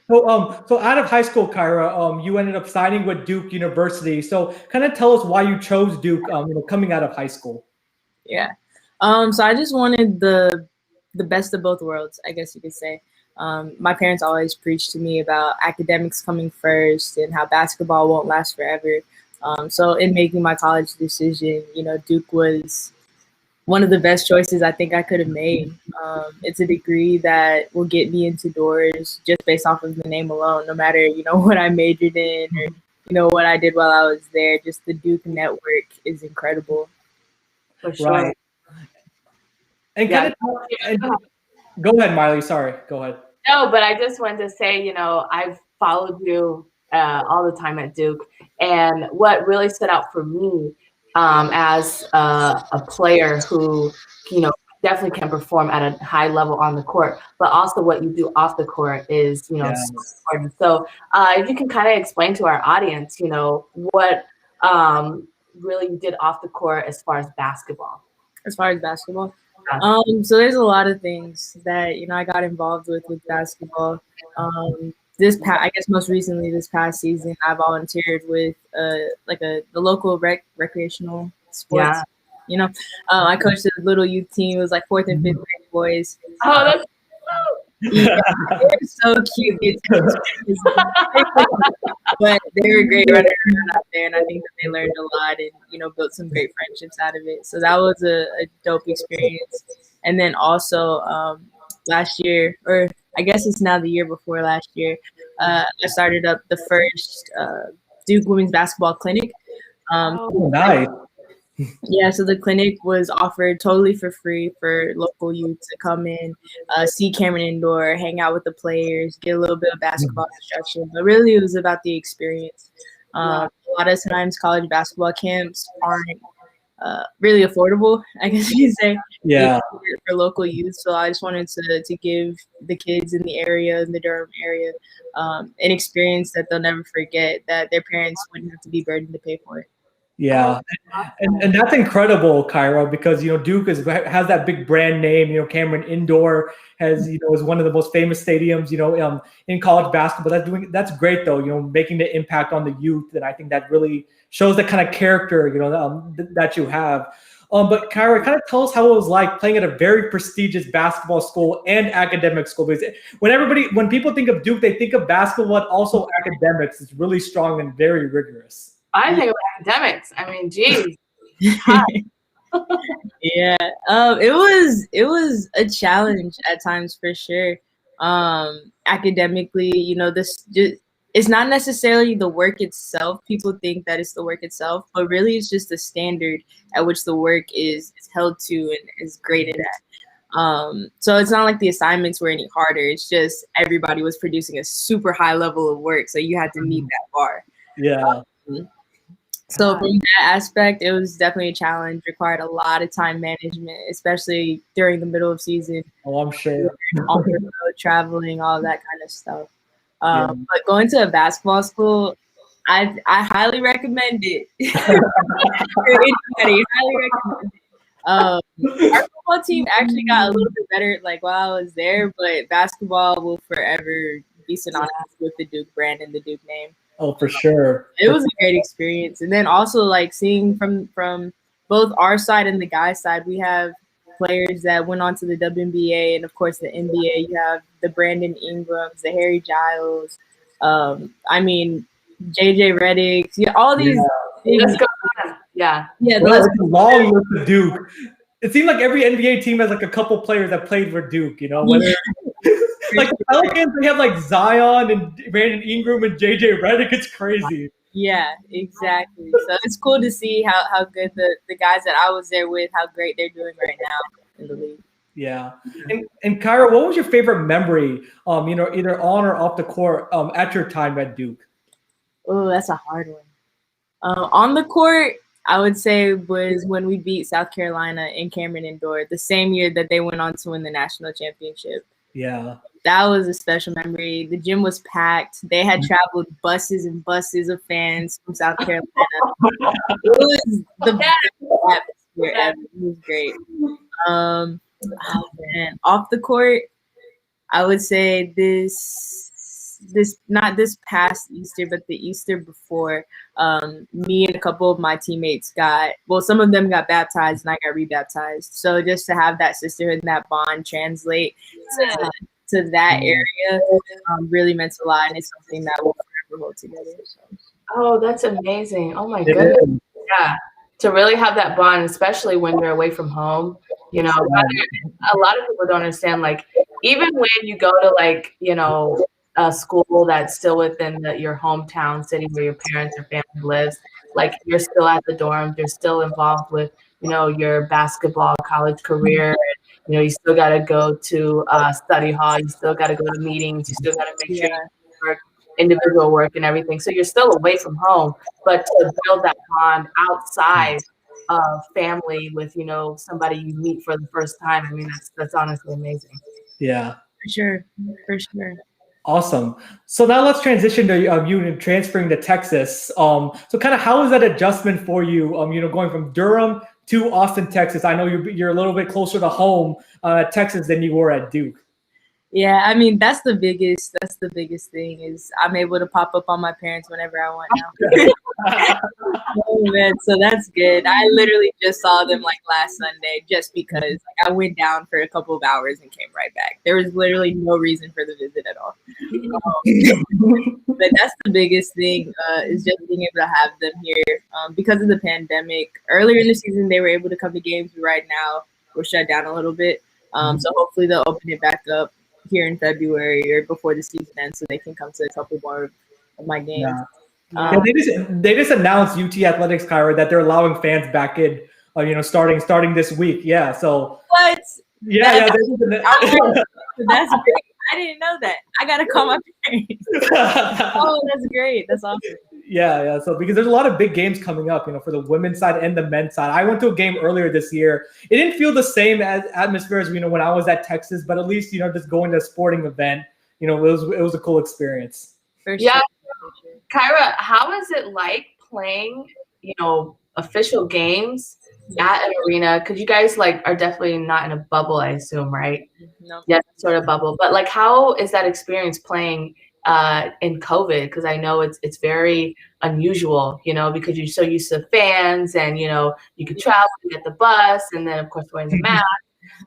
So out of high school, Kyra, you ended up signing with Duke University. So kind of tell us why you chose Duke, coming out of high school. Yeah. So I just wanted the best of both worlds, I guess you could say. My parents always preached to me about academics coming first and how basketball won't last forever. So in making my college decision, Duke was one of the best choices I think I could have made. It's a degree that will get me into doors just based off of the name alone, no matter, what I majored in or, what I did while I was there. Just the Duke network is incredible. For sure. Right. And Yeah. Go ahead, Mailee. Sorry. Go ahead. No, but I just wanted to say, I've followed you all the time at Duke. And what really stood out for me as a player who, definitely can perform at a high level on the court, but also what you do off the court is, so important. So if you can kind of explain to our audience, what really you did off the court as far as basketball. As far as basketball? So there's a lot of things that, I got involved with basketball. I guess most recently this past season, I volunteered with the local recreational sports. Yeah. I coached a little youth team. It was 4th and 5th grade boys. Oh, that's yeah, they're so cute. But they were great running around out there, and I think that they learned a lot and built some great friendships out of it. So that was a dope experience. And then also last year, or I guess it's now the year before last year, I started up the first Duke women's basketball clinic. Nice. Yeah, so the clinic was offered totally for free for local youth to come in, see Cameron Indoor, hang out with the players, get a little bit of basketball instruction. But really, it was about the experience. A lot of times, college basketball camps aren't really affordable, I guess you could say. Yeah. For local youth. So I just wanted to give the kids in the area, in the Durham area, an experience that they'll never forget, that their parents wouldn't have to be burdened to pay for it. Yeah, and that's incredible, Kyra, because Duke has that big brand name. Cameron Indoor has is one of the most famous stadiums in college basketball. That's great though. Making the impact on the youth, and I think that really shows the kind of character that you have. But Kyra, kind of tell us how it was like playing at a very prestigious basketball school and academic school. Because when people think of Duke, they think of basketball, but also academics. It's really strong and very rigorous. I think about academics. I mean, geez. Yeah, it was a challenge at times for sure. Academically, it's not necessarily the work itself. People think that it's the work itself, but really it's just the standard at which the work is held to and is graded at. So it's not like the assignments were any harder. It's just everybody was producing a super high level of work, so you had to meet that bar. Yeah. So from that aspect, it was definitely a challenge, required a lot of time management, especially during the middle of season. Oh, I'm sure. On the road, traveling, all that kind of stuff. But going to a basketball school, I highly recommend it. For anybody, highly recommend it. Our football team actually got a little bit better while I was there, but basketball will forever be synonymous with the Duke brand and the Duke name. Oh, for sure. It was a great experience. And then also seeing from both our side and the guys' side, we have players that went on to the WNBA and, of course, the NBA. You have the Brandon Ingrams, the Harry Giles. I mean, JJ Redick. Yeah, all these. Let's go on. Yeah. Yeah. Well, it's a long list of Duke. It seemed like every NBA team has like a couple players that played for Duke, you know, whether like the Pelicans, they have like Zion and Brandon Ingram and JJ Redick. It's crazy. Yeah, exactly. So it's cool to see how good the guys that I was there with, how great they're doing right now in the league. Yeah. And Kyra, what was your favorite memory, you know, either on or off the court at your time at Duke? Oh, that's a hard one. On the court, I would say was when we beat South Carolina in Cameron Indoor, the same year that they went on to win the national championship. Yeah. That was a special memory. The gym was packed. They had traveled buses and buses of fans from South Carolina. It was the best atmosphere ever. It was great. Oh man, off the court, I would say this not this past Easter, but the Easter before, me and a couple of my teammates some of them got baptized and I got rebaptized. So just to have that sisterhood and that bond translate to that area really meant a lot, and it's something that we'll forever hold together. So. Oh, that's amazing. Oh my goodness. Yeah. To really have that bond, especially when you're away from home, you know, a lot of people don't understand, like, even when you go to, like, you know, a school that's still within your hometown city where your parents or family lives, like, you're still at the dorm, you're still involved with, you know, your basketball college career. You know, you still got to go to study hall, you still got to go to meetings, you still got to make sure you work individual work and everything. So you're still away from home, but to build that bond outside of family with, you know, somebody you meet for the first time, I mean, that's honestly amazing. Yeah. For sure. Awesome. So now let's transition to you transferring to Texas. So kind of how was that adjustment for you? You know, going from Durham to Austin, Texas. I know you're a little bit closer to home, Texas, than you were at Duke. Yeah, I mean, that's the biggest thing is I'm able to pop up on my parents whenever I want now. Oh, man, so that's good. I literally just saw them like last Sunday just because like, I went down for a couple of hours and came right back. There was literally no reason for the visit at all. But that's the biggest thing is just being able to have them here because of the pandemic. Earlier in the season, they were able to come to games. Right now, we're shut down a little bit. So hopefully they'll open it back up here in February or before the season ends, so they can come to a couple more of my games. Yeah. They just announced UT Athletics, Kyra, that they're allowing fans back in. You know, starting this week. Yeah. So what? Yeah. That's great. I didn't know that. I gotta call my parents. Oh, that's great. That's awesome. Yeah. So because there's a lot of big games coming up, you know, for the women's side and the men's side. I went to a game earlier this year. It didn't feel the same as atmosphere as, you know, when I was at Texas, but at least, you know, just going to a sporting event, you know, it was a cool experience. For sure. Kyra, how is it like playing, you know, official games at an arena? Because you guys like are definitely not in a bubble, I assume, right? No. Yeah, sort of bubble. But like, how is that experience playing in COVID? Because I know it's very unusual, you know, because you're so used to fans and, you know, you could travel, you get the bus, and then of course wearing the mask,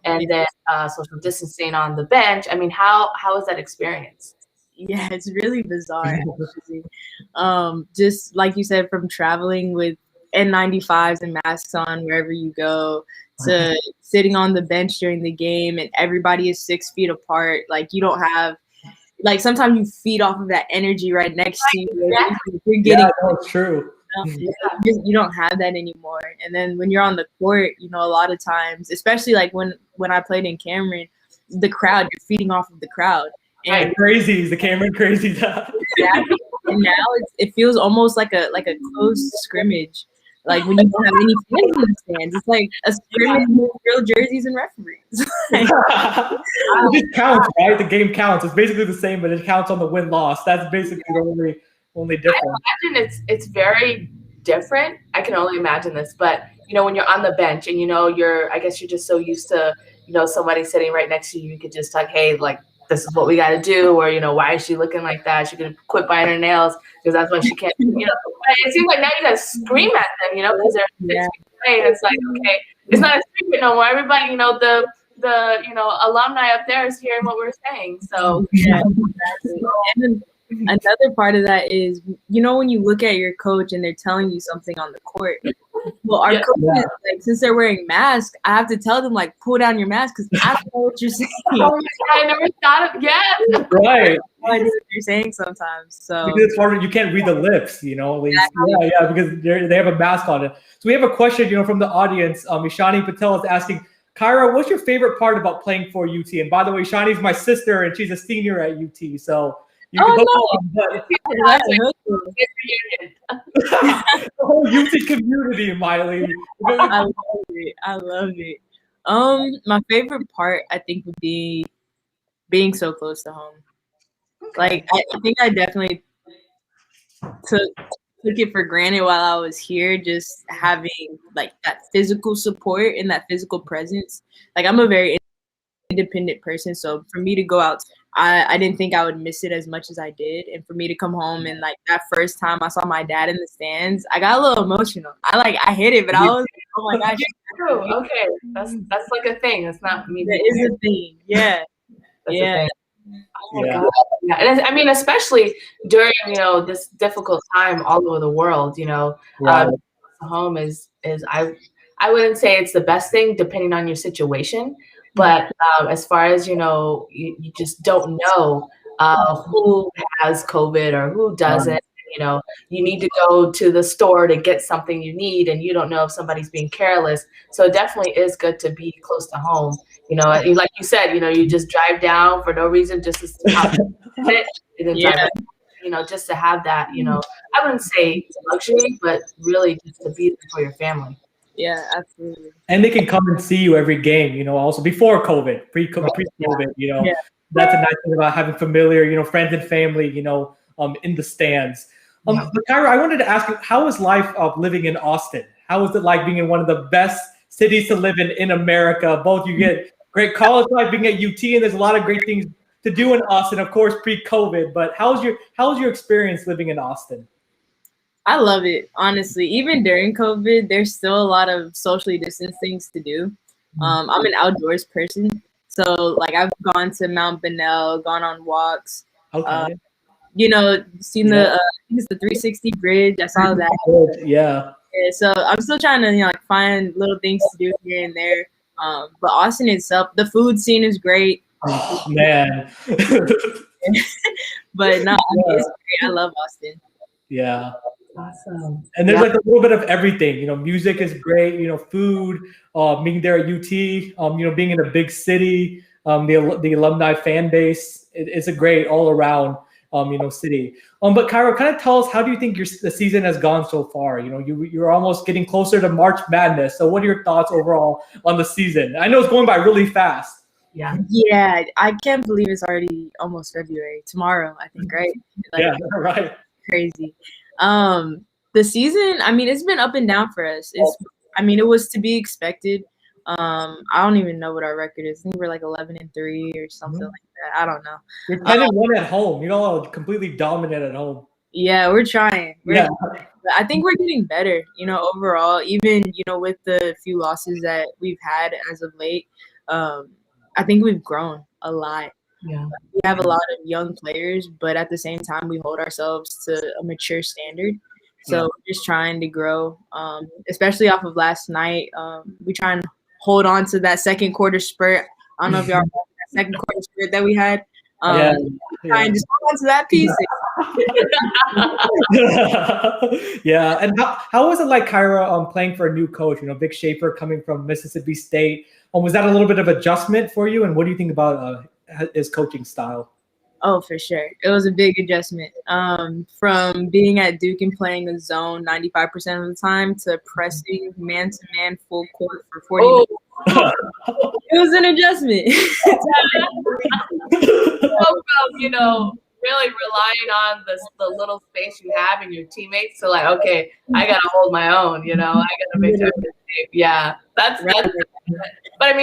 and then social distancing on the bench. I mean, how is that experience? Yeah, it's really bizarre. Just like you said, from traveling with N95s and masks on wherever you go to sitting on the bench during the game and everybody is 6 feet apart. Like you don't have, like sometimes you feed off of that energy right next to you. You're getting that's true. You don't have that anymore. And then when you're on the court, you know, a lot of times, especially like when I played in Cameron, the crowd, you're feeding off of the crowd. And crazies, the Cameron crazies. Exactly. And now it feels almost like a close scrimmage. Like when you don't have any fans in the stands, it's like a scrimmage with real jerseys and referees. It just counts, right? The game counts. It's basically the same, but it counts on the win-loss. That's basically the only difference. I imagine it's very different. I can only imagine this, but you know, when you're on the bench and you know I guess you're just so used to, you know, somebody sitting right next to you, you could just talk, hey, like this is what we got to do, or you know, why is she looking like that? She can quit biting her nails because that's why she can't. You know, it seems like now you got to scream at them, you know, because they're 6 feet say. It's like, okay, it's not a secret no more. Everybody, the alumni up there is hearing what we're saying. So yeah, exactly. And then another part of that is, when you look at your coach and they're telling you something on the court. Well, our coaches, like, since they're wearing masks, I have to tell them, like, pull down your mask because I don't know what you're saying. Oh, I never thought of Right. I know what you're saying sometimes. So because it's harder, you can't read the lips, at least. Yeah, because they have a mask on it. So we have a question, from the audience. Ishani Patel is asking, Kyra, what's your favorite part about playing for UT? And by the way, Ishani's my sister, and she's a senior at UT. So you can the whole UT community, Mailee. I love it. My favorite part, I think, would be being so close to home. Like, I think I definitely took it for granted while I was here, just having like that physical support and that physical presence. Like, I'm a very independent person, so for me to go out, I didn't think I would miss it as much as I did. And for me to come home and like that first time I saw my dad in the stands, I got a little emotional. I hit it, but I was like, oh my gosh. True. Okay. That's like a thing. It's not me. That is a thing. Yeah. Yeah. Oh my God. Yeah. And I mean, especially during, this difficult time all over the world, home is I wouldn't say it's the best thing depending on your situation. But as far as, you just don't know who has COVID or who doesn't. You need to go to the store to get something you need, and you don't know if somebody's being careless. So it definitely is good to be close to home. Like you said, you just drive down for no reason, just to stop it, and then drive back, just to have that. I wouldn't say it's a luxury, but really just to be there for your family. Yeah, absolutely. And they can come and see you every game, also before COVID, pre-COVID, That's a nice thing about having familiar, friends and family, in the stands. But Kyra, I wanted to ask you, how is life living in Austin? How is it like being in one of the best cities to live in America? Both you get great college life being at UT, and there's a lot of great things to do in Austin, of course, pre-COVID. But how's your experience living in Austin? I love it, honestly. Even during COVID, there's still a lot of socially distanced things to do. I'm an outdoors person. So, like, I've gone to Mount Bonnell, gone on walks. Okay. Seen I think it's the 360 bridge. I saw that. Yeah. So I'm still trying to, find little things to do here and there. But Austin itself, the food scene is great. Oh, man. But no, it's great. I love Austin. Yeah. Awesome. And there's like a little bit of everything, music is great, food, being there at UT, being in a big city, the alumni fan base, it's a great all around, city. But Kyra, kind of tell us, how do you think the season has gone so far? You're almost getting closer to March Madness. So what are your thoughts overall on the season? I know it's going by really fast. Yeah. Yeah. I can't believe it's already almost February. Tomorrow, I think, right? Yeah, right. Crazy. The season, it's been up and down for us. It was to be expected. I don't even know what our record is. I think we're like 11-3 or something like that. I don't know. You're 10-1 at home. Completely dominant at home. Yeah, we're trying. I think we're getting better, overall, even, with the few losses that we've had as of late. I think we've grown a lot. Yeah. We have a lot of young players, but at the same time, we hold ourselves to a mature standard. So we're just trying to grow, especially off of last night. We try and hold on to that second quarter spurt. I don't know if y'all remember that second quarter spurt that we had. Try and just hold on to that piece. Yeah. And how was it like, Kyra, playing for a new coach? Vic Schaefer coming from Mississippi State. Was that a little bit of adjustment for you? And what do you think about his coaching style? Oh, for sure. It was a big adjustment. From being at Duke and playing a zone 95% of the time to pressing man-to-man full court for 40 minutes. It was an adjustment. Really relying on the little space you have in your teammates. So, okay, I got to hold my own, I got to make sure I'm safe. Yeah, that's right. But,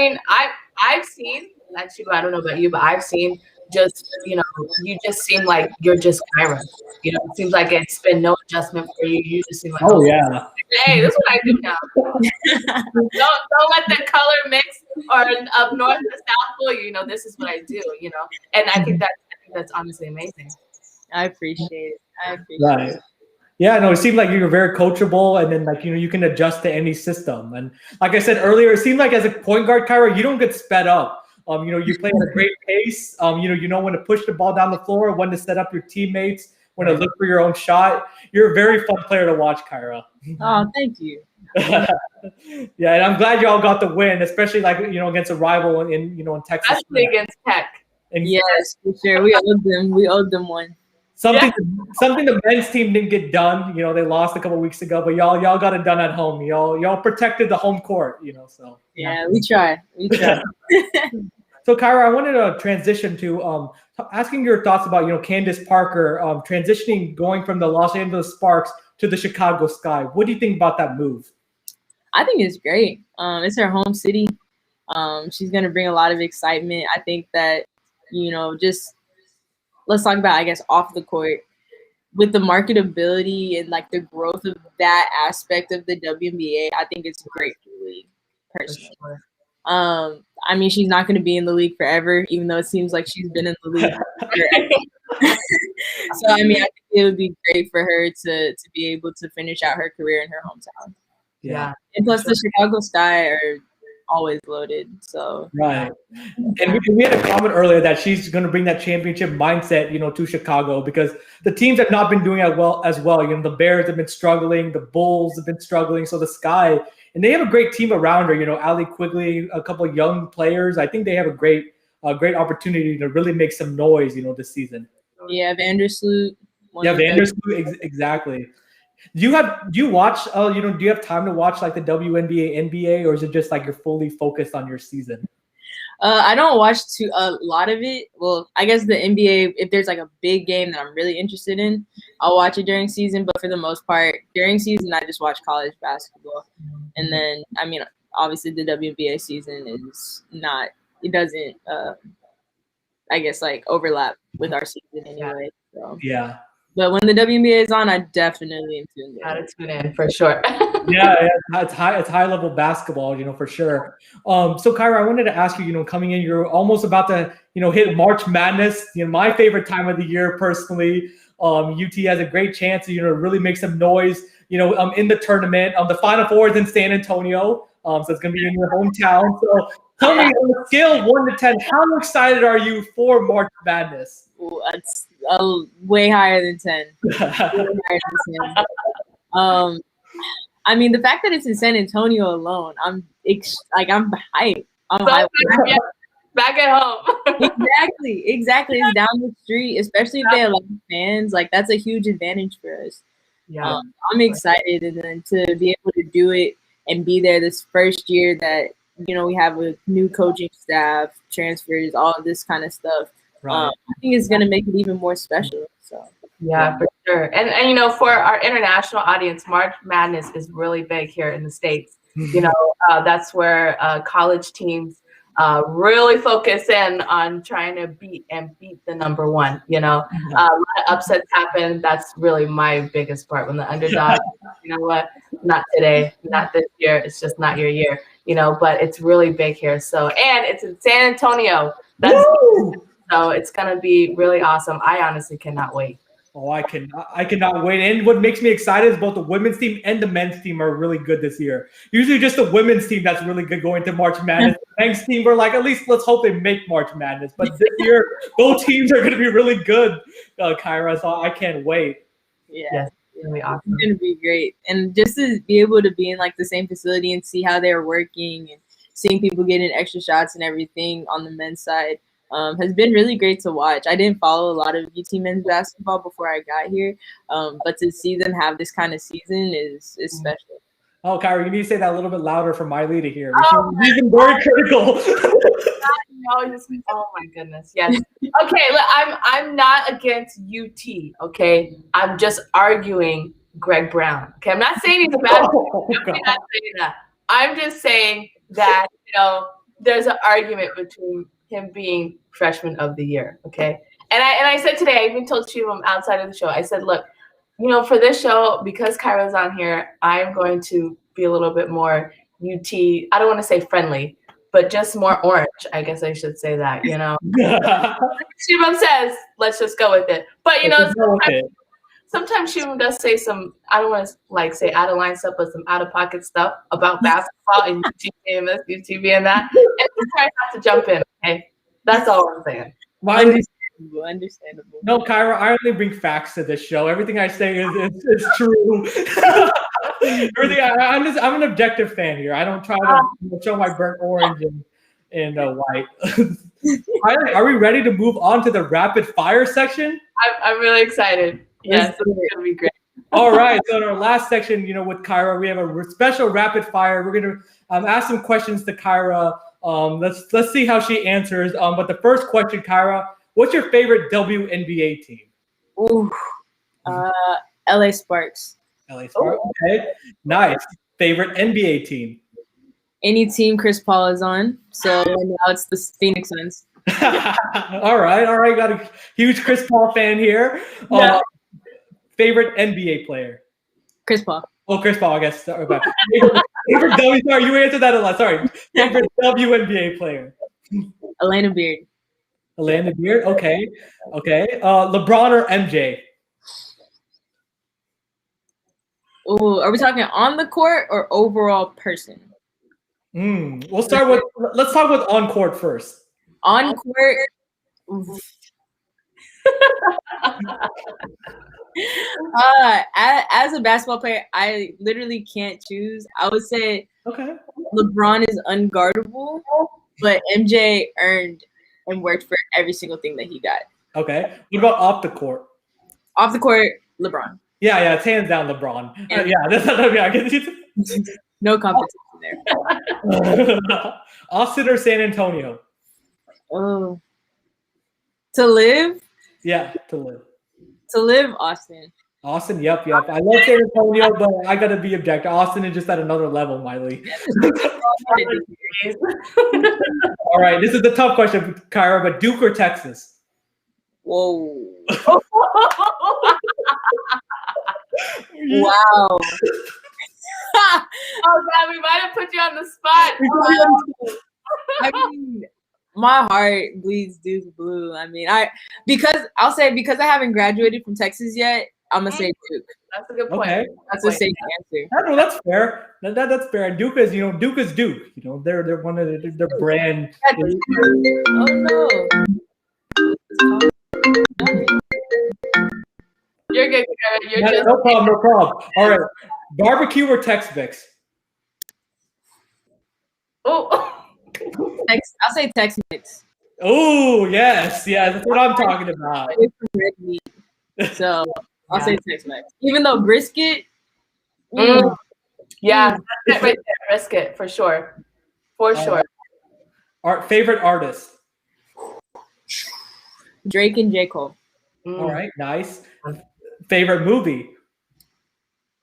I've seen, actually, I don't know about you, but I've seen just, you just seem like you're just Kyra. It seems like it's been no adjustment for you. You just seem like, oh yeah, hey, this is what I do now. don't let the color mix or up north and south fool you. This is what I do. And I think that's honestly amazing. I appreciate it. Right. Yeah, no, it seemed like you were very coachable, and then you can adjust to any system. And like I said earlier, it seemed like as a point guard, Kyra, you don't get sped up. You play at a great pace. You know when to push the ball down the floor, when to set up your teammates, when to look for your own shot. You're a very fun player to watch, Kyra. Oh, thank you. Yeah, and I'm glad y'all got the win, especially against a rival in Texas. Especially against Tech. And yes, for sure. We owed them one. Something the men's team didn't get done. They lost a couple weeks ago, but y'all got it done at home. Y'all protected the home court. So yeah, we try. So Kyra, I wanted to transition to asking your thoughts about Candace Parker transitioning, going from the Los Angeles Sparks to the Chicago Sky. What do you think about that move? I think it's great. It's her home city. She's gonna bring a lot of excitement. I think that just. Let's talk about, I guess, off the court with the marketability and the growth of that aspect of the WNBA. I think it's great for the league, personally. I mean, she's not going to be in the league forever, even though it seems like she's been in the league forever. So, I mean, I think it would be great for her to be able to finish out her career in her hometown. Yeah. And plus, the Chicago Sky are always loaded. So right. And we had a comment earlier that she's going to bring that championship mindset, to Chicago, because the teams have not been doing as well. The Bears have been struggling, the Bulls have been struggling. So the Sky, and they have a great team around her. Allie Quigley, a couple of young players. I think they have a great opportunity to really make some noise, this season. Yeah, Vandersloot. Yeah, Vandersloot, exactly. Do you watch? Do you have time to watch the WNBA, NBA, or is it just you're fully focused on your season? I don't watch a lot of it. Well, I guess the NBA, if there's a big game that I'm really interested in, I'll watch it during season. But for the most part, during season, I just watch college basketball. And then, I mean, obviously the WNBA season is not. It doesn't, I guess, overlap with our season anyway. So. Yeah. But when the WNBA is on, I definitely am tuned in. Gotta tune in for sure. yeah, it's high level basketball, for sure. So Kyra, I wanted to ask you, coming in, you're almost about to, hit March Madness. My favorite time of the year personally. UT has a great chance to, really make some noise, in the tournament. The Final Four is in San Antonio, so it's gonna be in your hometown. So tell me, on a scale of 1 to 10, how excited are you for March Madness? Ooh, it's way higher than 10. I mean, the fact that it's in San Antonio alone, I'm hyped. I'm hyped. Back at home. Exactly. It's down the street, especially if they have fans. That's a huge advantage for us. Yeah, I'm excited, and then to be able to do it and be there this first year that we have a new coaching staff, transfers, all of this kind of stuff. Right. I think it's going to make it even more special. So yeah, for sure. And for our international audience, March Madness is really big here in the States. That's where college teams really focus in on trying to beat the number one. A lot of upsets happen. That's really my biggest part. When the underdog, you know what? Not today, not this year. It's just not your year. But it's really big here. So, and it's in San Antonio. So it's gonna be really awesome. I honestly cannot wait. Oh, I cannot wait. And what makes me excited is both the women's team and the men's team are really good this year. Usually just the women's team that's really good going to March Madness. The men's team are at least let's hope they make March Madness. But this year, both teams are going to be really good, Kyra. So I can't wait. Yeah. It's gonna be awesome. It's gonna be great. And just to be able to be in the same facility and see how they're working and seeing people getting extra shots and everything on the men's side. Has been really great to watch. I didn't follow a lot of UT men's basketball before I got here, but to see them have this kind of season is special. Oh, Kyra, you need to say that a little bit louder for Mailee to hear. She's been very critical. Oh my goodness, yes. Okay, look, I'm not against UT. Okay, I'm just arguing Greg Brown. Okay, I'm not saying he's a bad. I'm not saying that. I'm just saying that there's an argument between him being freshman of the year. Okay. And I said today, I even told Shivam outside of the show, I said, look, for this show, because Kyra's on here, I'm going to be a little bit more UT, I don't want to say friendly, but just more orange. I guess I should say that, Shivam says, let's just go with it. But, sometimes Shivam does say some, I don't want to say out of line stuff, but some out of pocket stuff about basketball and UT being this, UT being that. And I have to jump in. Okay, that's all I'm saying. Understandable. No, Kyra, I only bring facts to this show. Everything I say is true. Everything. I'm an objective fan here. I don't try to show my burnt orange and white. Are we ready to move on to the rapid fire section? I'm really excited. Yes, it's gonna be great. All right. So in our last section, with Kyra, we have a special rapid fire. We're gonna ask some questions to Kyra. Let's see how she answers. But the first question, Kyra, what's your favorite WNBA team? Ooh, LA Sparks. LA Sparks. Okay, nice. Favorite NBA team? Any team Chris Paul is on. So now it's the Phoenix Suns. All right. Got a huge Chris Paul fan here. Yeah. Favorite NBA player? Chris Paul. Oh, Chris Paul, I guess. Sorry, sorry, you answered that a lot. Sorry. Favorite WNBA player? Elena Beard. Elena Beard? Okay. LeBron or MJ? Ooh, are we talking on the court or overall person? Let's talk with on court first. On court. As a basketball player, I literally can't choose. I would say LeBron is unguardable, but MJ earned and worked for every single thing that he got. Okay. What about off the court? Off the court, LeBron. Yeah, it's hands down LeBron. I guess no competition there. Austin or San Antonio? Oh. To live? Yeah, to live. To live, Austin. Austin, yep. I love San Antonio, but I gotta be objective. Austin is just at another level, Mailee. All right, this is the tough question, Kyra, but Duke or Texas? Whoa. Wow. Oh God, we might have put you on the spot. I mean, my heart bleeds Duke blue. I mean, because I haven't graduated from Texas yet, I'm gonna say Duke. That's a good point. Okay. That's a safe answer. No, that's fair. That's fair. And Duke is Duke. They're one of their brand. Oh no. You're good, Karen. No problem. All right. Barbecue or Tex-Mex? Oh. I'll say Tex-Mex. Oh, yes. That's what I'm talking about. Red meat. So I'll say Tex-Mex. Even though brisket. Yeah, that's it right there. Brisket, for sure. Sure. Our favorite artist? Drake and J. Cole. All right, nice. Favorite movie?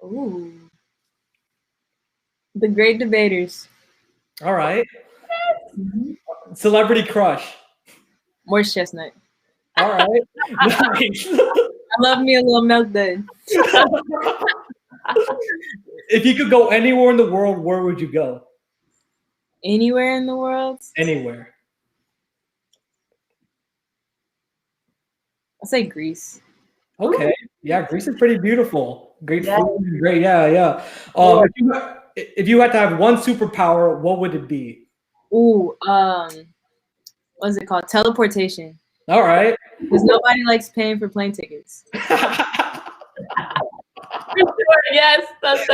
Ooh. The Great Debaters. All right. Celebrity crush? Morris Chestnut. All right. Nice. I love me a little milk dud. If you could go anywhere in the world, where would you go? Anywhere in the world? Anywhere. I'll say Greece. Okay. Yeah, Greece is pretty beautiful. Great food. Great. Yeah. If you had to have one superpower, what would it be? Ooh, what's it called? Teleportation. All right. Because nobody likes paying for plane tickets. Yes, that's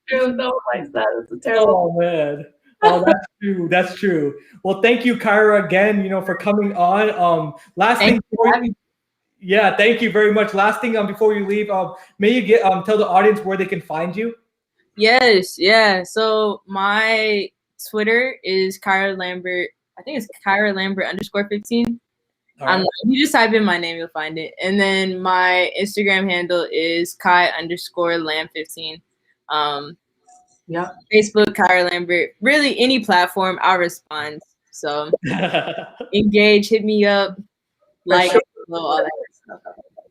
true. No one likes that. It's a terrible. Oh man. Oh, that's true. That's true. Well, thank you, Kyra, again. For coming on. Yeah, thank you very much. Last thing, before you leave, may you tell the audience where they can find you? Yes, yeah. So my Twitter is Kyra Lambert. I think it's Kyra Lambert _15. Right. You just type in my name, you'll find it. And then my Instagram handle is Kai_Lam15. Facebook, Kyra Lambert. Really, any platform, I'll respond. So engage, hit me up, like, all that stuff.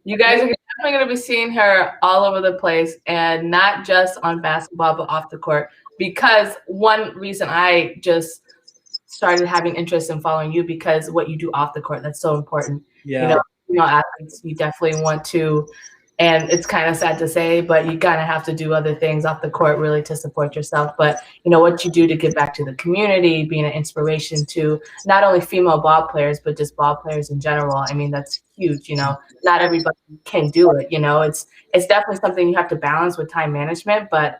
You guys are definitely going to be seeing her all over the place, and not just on basketball, but off the court. Because one reason I just started having interest in following you, because what you do off the court, that's so important. Yeah. You know, athletes, you definitely want to, and it's kind of sad to say, but you kind of have to do other things off the court really to support yourself. But you know what you do to give back to the community, being an inspiration to not only female ball players, but just ball players in general. I mean, that's huge. You know, not everybody can do it. You know, it's definitely something you have to balance with time management. But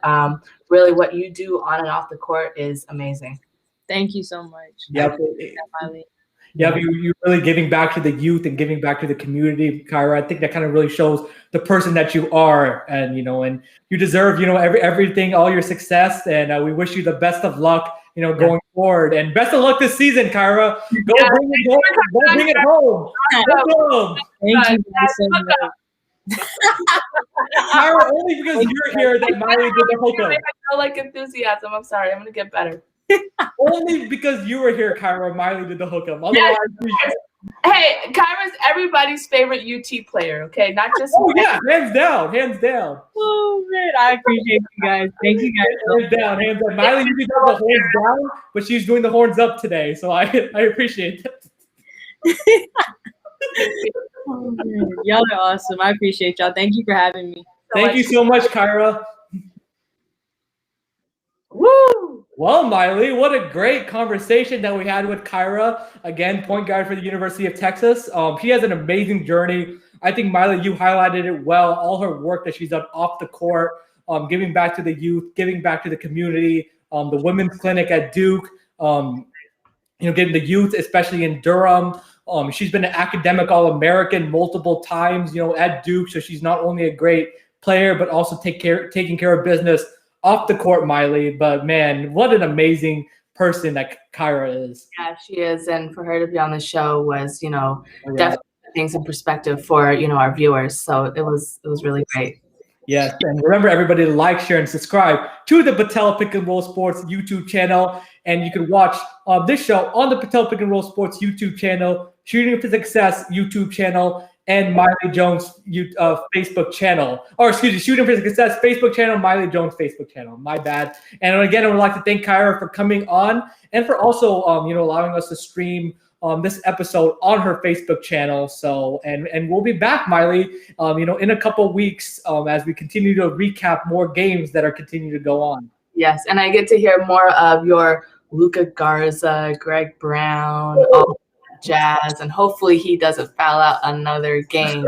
really, what you do on and off the court is amazing. Thank you so much. Yeah. Yeah, you're really giving back to the youth and giving back to the community, Kyra. I think that kind of really shows the person that you are, and and you deserve, everything, all your success, and we wish you the best of luck, going forward, and best of luck this season, Kyra. Go bring it home. Go bring it home. Thank you so much. Kyra, only because you're here that Mailee did the hookup. I feel like enthusiasm. I'm sorry. I'm gonna get better. Only because you were here, Kyra, Mailee did the hookup. Otherwise, hey, Kyra's everybody's favorite UT player, okay? Not just yeah, hands down. Oh man, I appreciate you guys. Thank you guys. Hands down. Mailee usually does the horns down, but she's doing the horns up today, so I appreciate that. Oh, y'all are awesome. I appreciate y'all. Thank you for having me. Thank you so much, Kyra. Woo! Well, Mailee, what a great conversation that we had with Kyra. Again, point guard for the University of Texas. She has an amazing journey. I think, Mailee, you highlighted it well. All her work that she's done off the court, giving back to the youth, giving back to the community, the women's clinic at Duke, getting the youth, especially in Durham. She's been an academic All-American multiple times, at Duke. So she's not only a great player, but also taking care of business off the court, Mailee. But man, what an amazing person that Kyra is. Yeah, she is. And for her to be on the show was, definitely things in perspective for, our viewers. So it was really great. Yes. And remember, everybody, to like, share, and subscribe to the Patel Pick and Roll Sports YouTube channel. And you can watch this show on the Patel Pick and Roll Sports YouTube channel, Shooting for Success YouTube channel, and Mailee Jones Facebook channel. Or excuse me, Shooting for Success Facebook channel, Mailee Jones Facebook channel. My bad. And again, I would like to thank Kyra for coming on and for also allowing us to stream this episode on her Facebook channel. So and we'll be back, Mailee, in a couple weeks as we continue to recap more games that are continuing to go on. Yes, and I get to hear more of your Luka Garza, Greg Brown, all jazz, and hopefully he doesn't foul out another game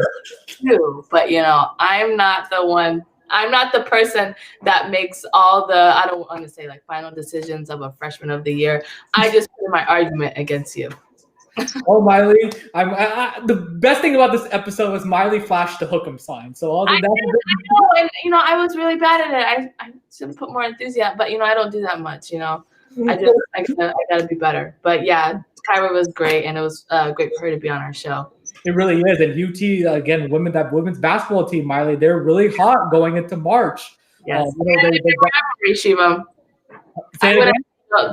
too. But I'm not the person that makes all the, I don't want to say like final decisions of a freshman of the year. I just put my argument against you. Oh, Mailee, the best thing about this episode was Mailee flashed the hook 'em sign. So I know, and I was really bad at it. I should have put more enthusiasm, but I don't do that much. I gotta be better. But yeah, Kyra was great, and it was great for her to be on our show. It really is. And UT, again, women's basketball team, Mailee, they're really hot going into March. Yes. Shivam.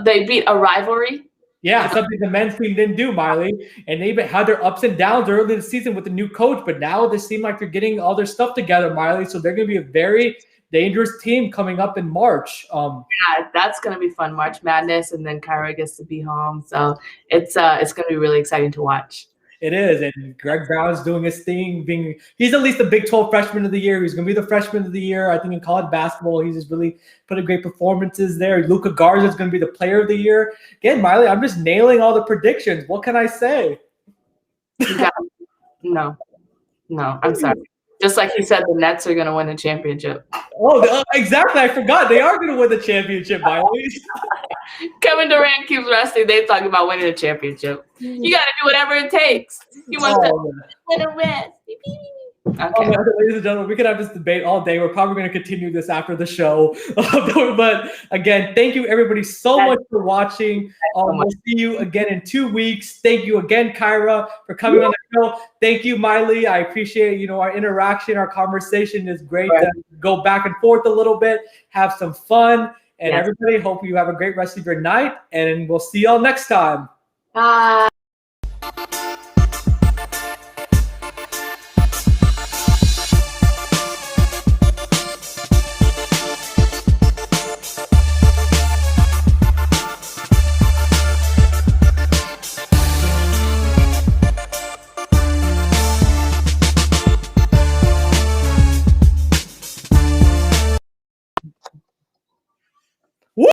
They beat a rivalry. Yeah, something the men's team didn't do, Mailee. And they had their ups and downs early in the season with the new coach, but now they seem like they're getting all their stuff together, Mailee. So they're going to be a very dangerous team coming up in March. Yeah, that's going to be fun. March Madness, and then Kyra gets to be home. So it's going to be really exciting to watch. It is, and Greg Brown's doing his thing. He's at least the Big 12 Freshman of the Year. He's going to be the Freshman of the Year. I think in college basketball, he's just really put in great performances there. Luka Garza is going to be the Player of the Year. Again, Mailee, I'm just nailing all the predictions. What can I say? No, I'm sorry. Just like he said, the Nets are going to win the championship. Oh, exactly. I forgot. They are going to win the championship, Mailee. Kevin Durant keeps resting. They're talking about winning a championship. You got to do whatever it takes. He wants to win a rest. Okay. Ladies and gentlemen, we could have this debate all day. We're probably going to continue this after the show. But again, thank you everybody so much for watching. We'll see you again in 2 weeks. Thank you again, Kyra, for coming on the show. Thank you, Mailee. I appreciate our interaction. Our conversation is great to go back and forth a little bit, have some fun. And everybody, hope you have a great rest of your night. And we'll see y'all next time. Bye.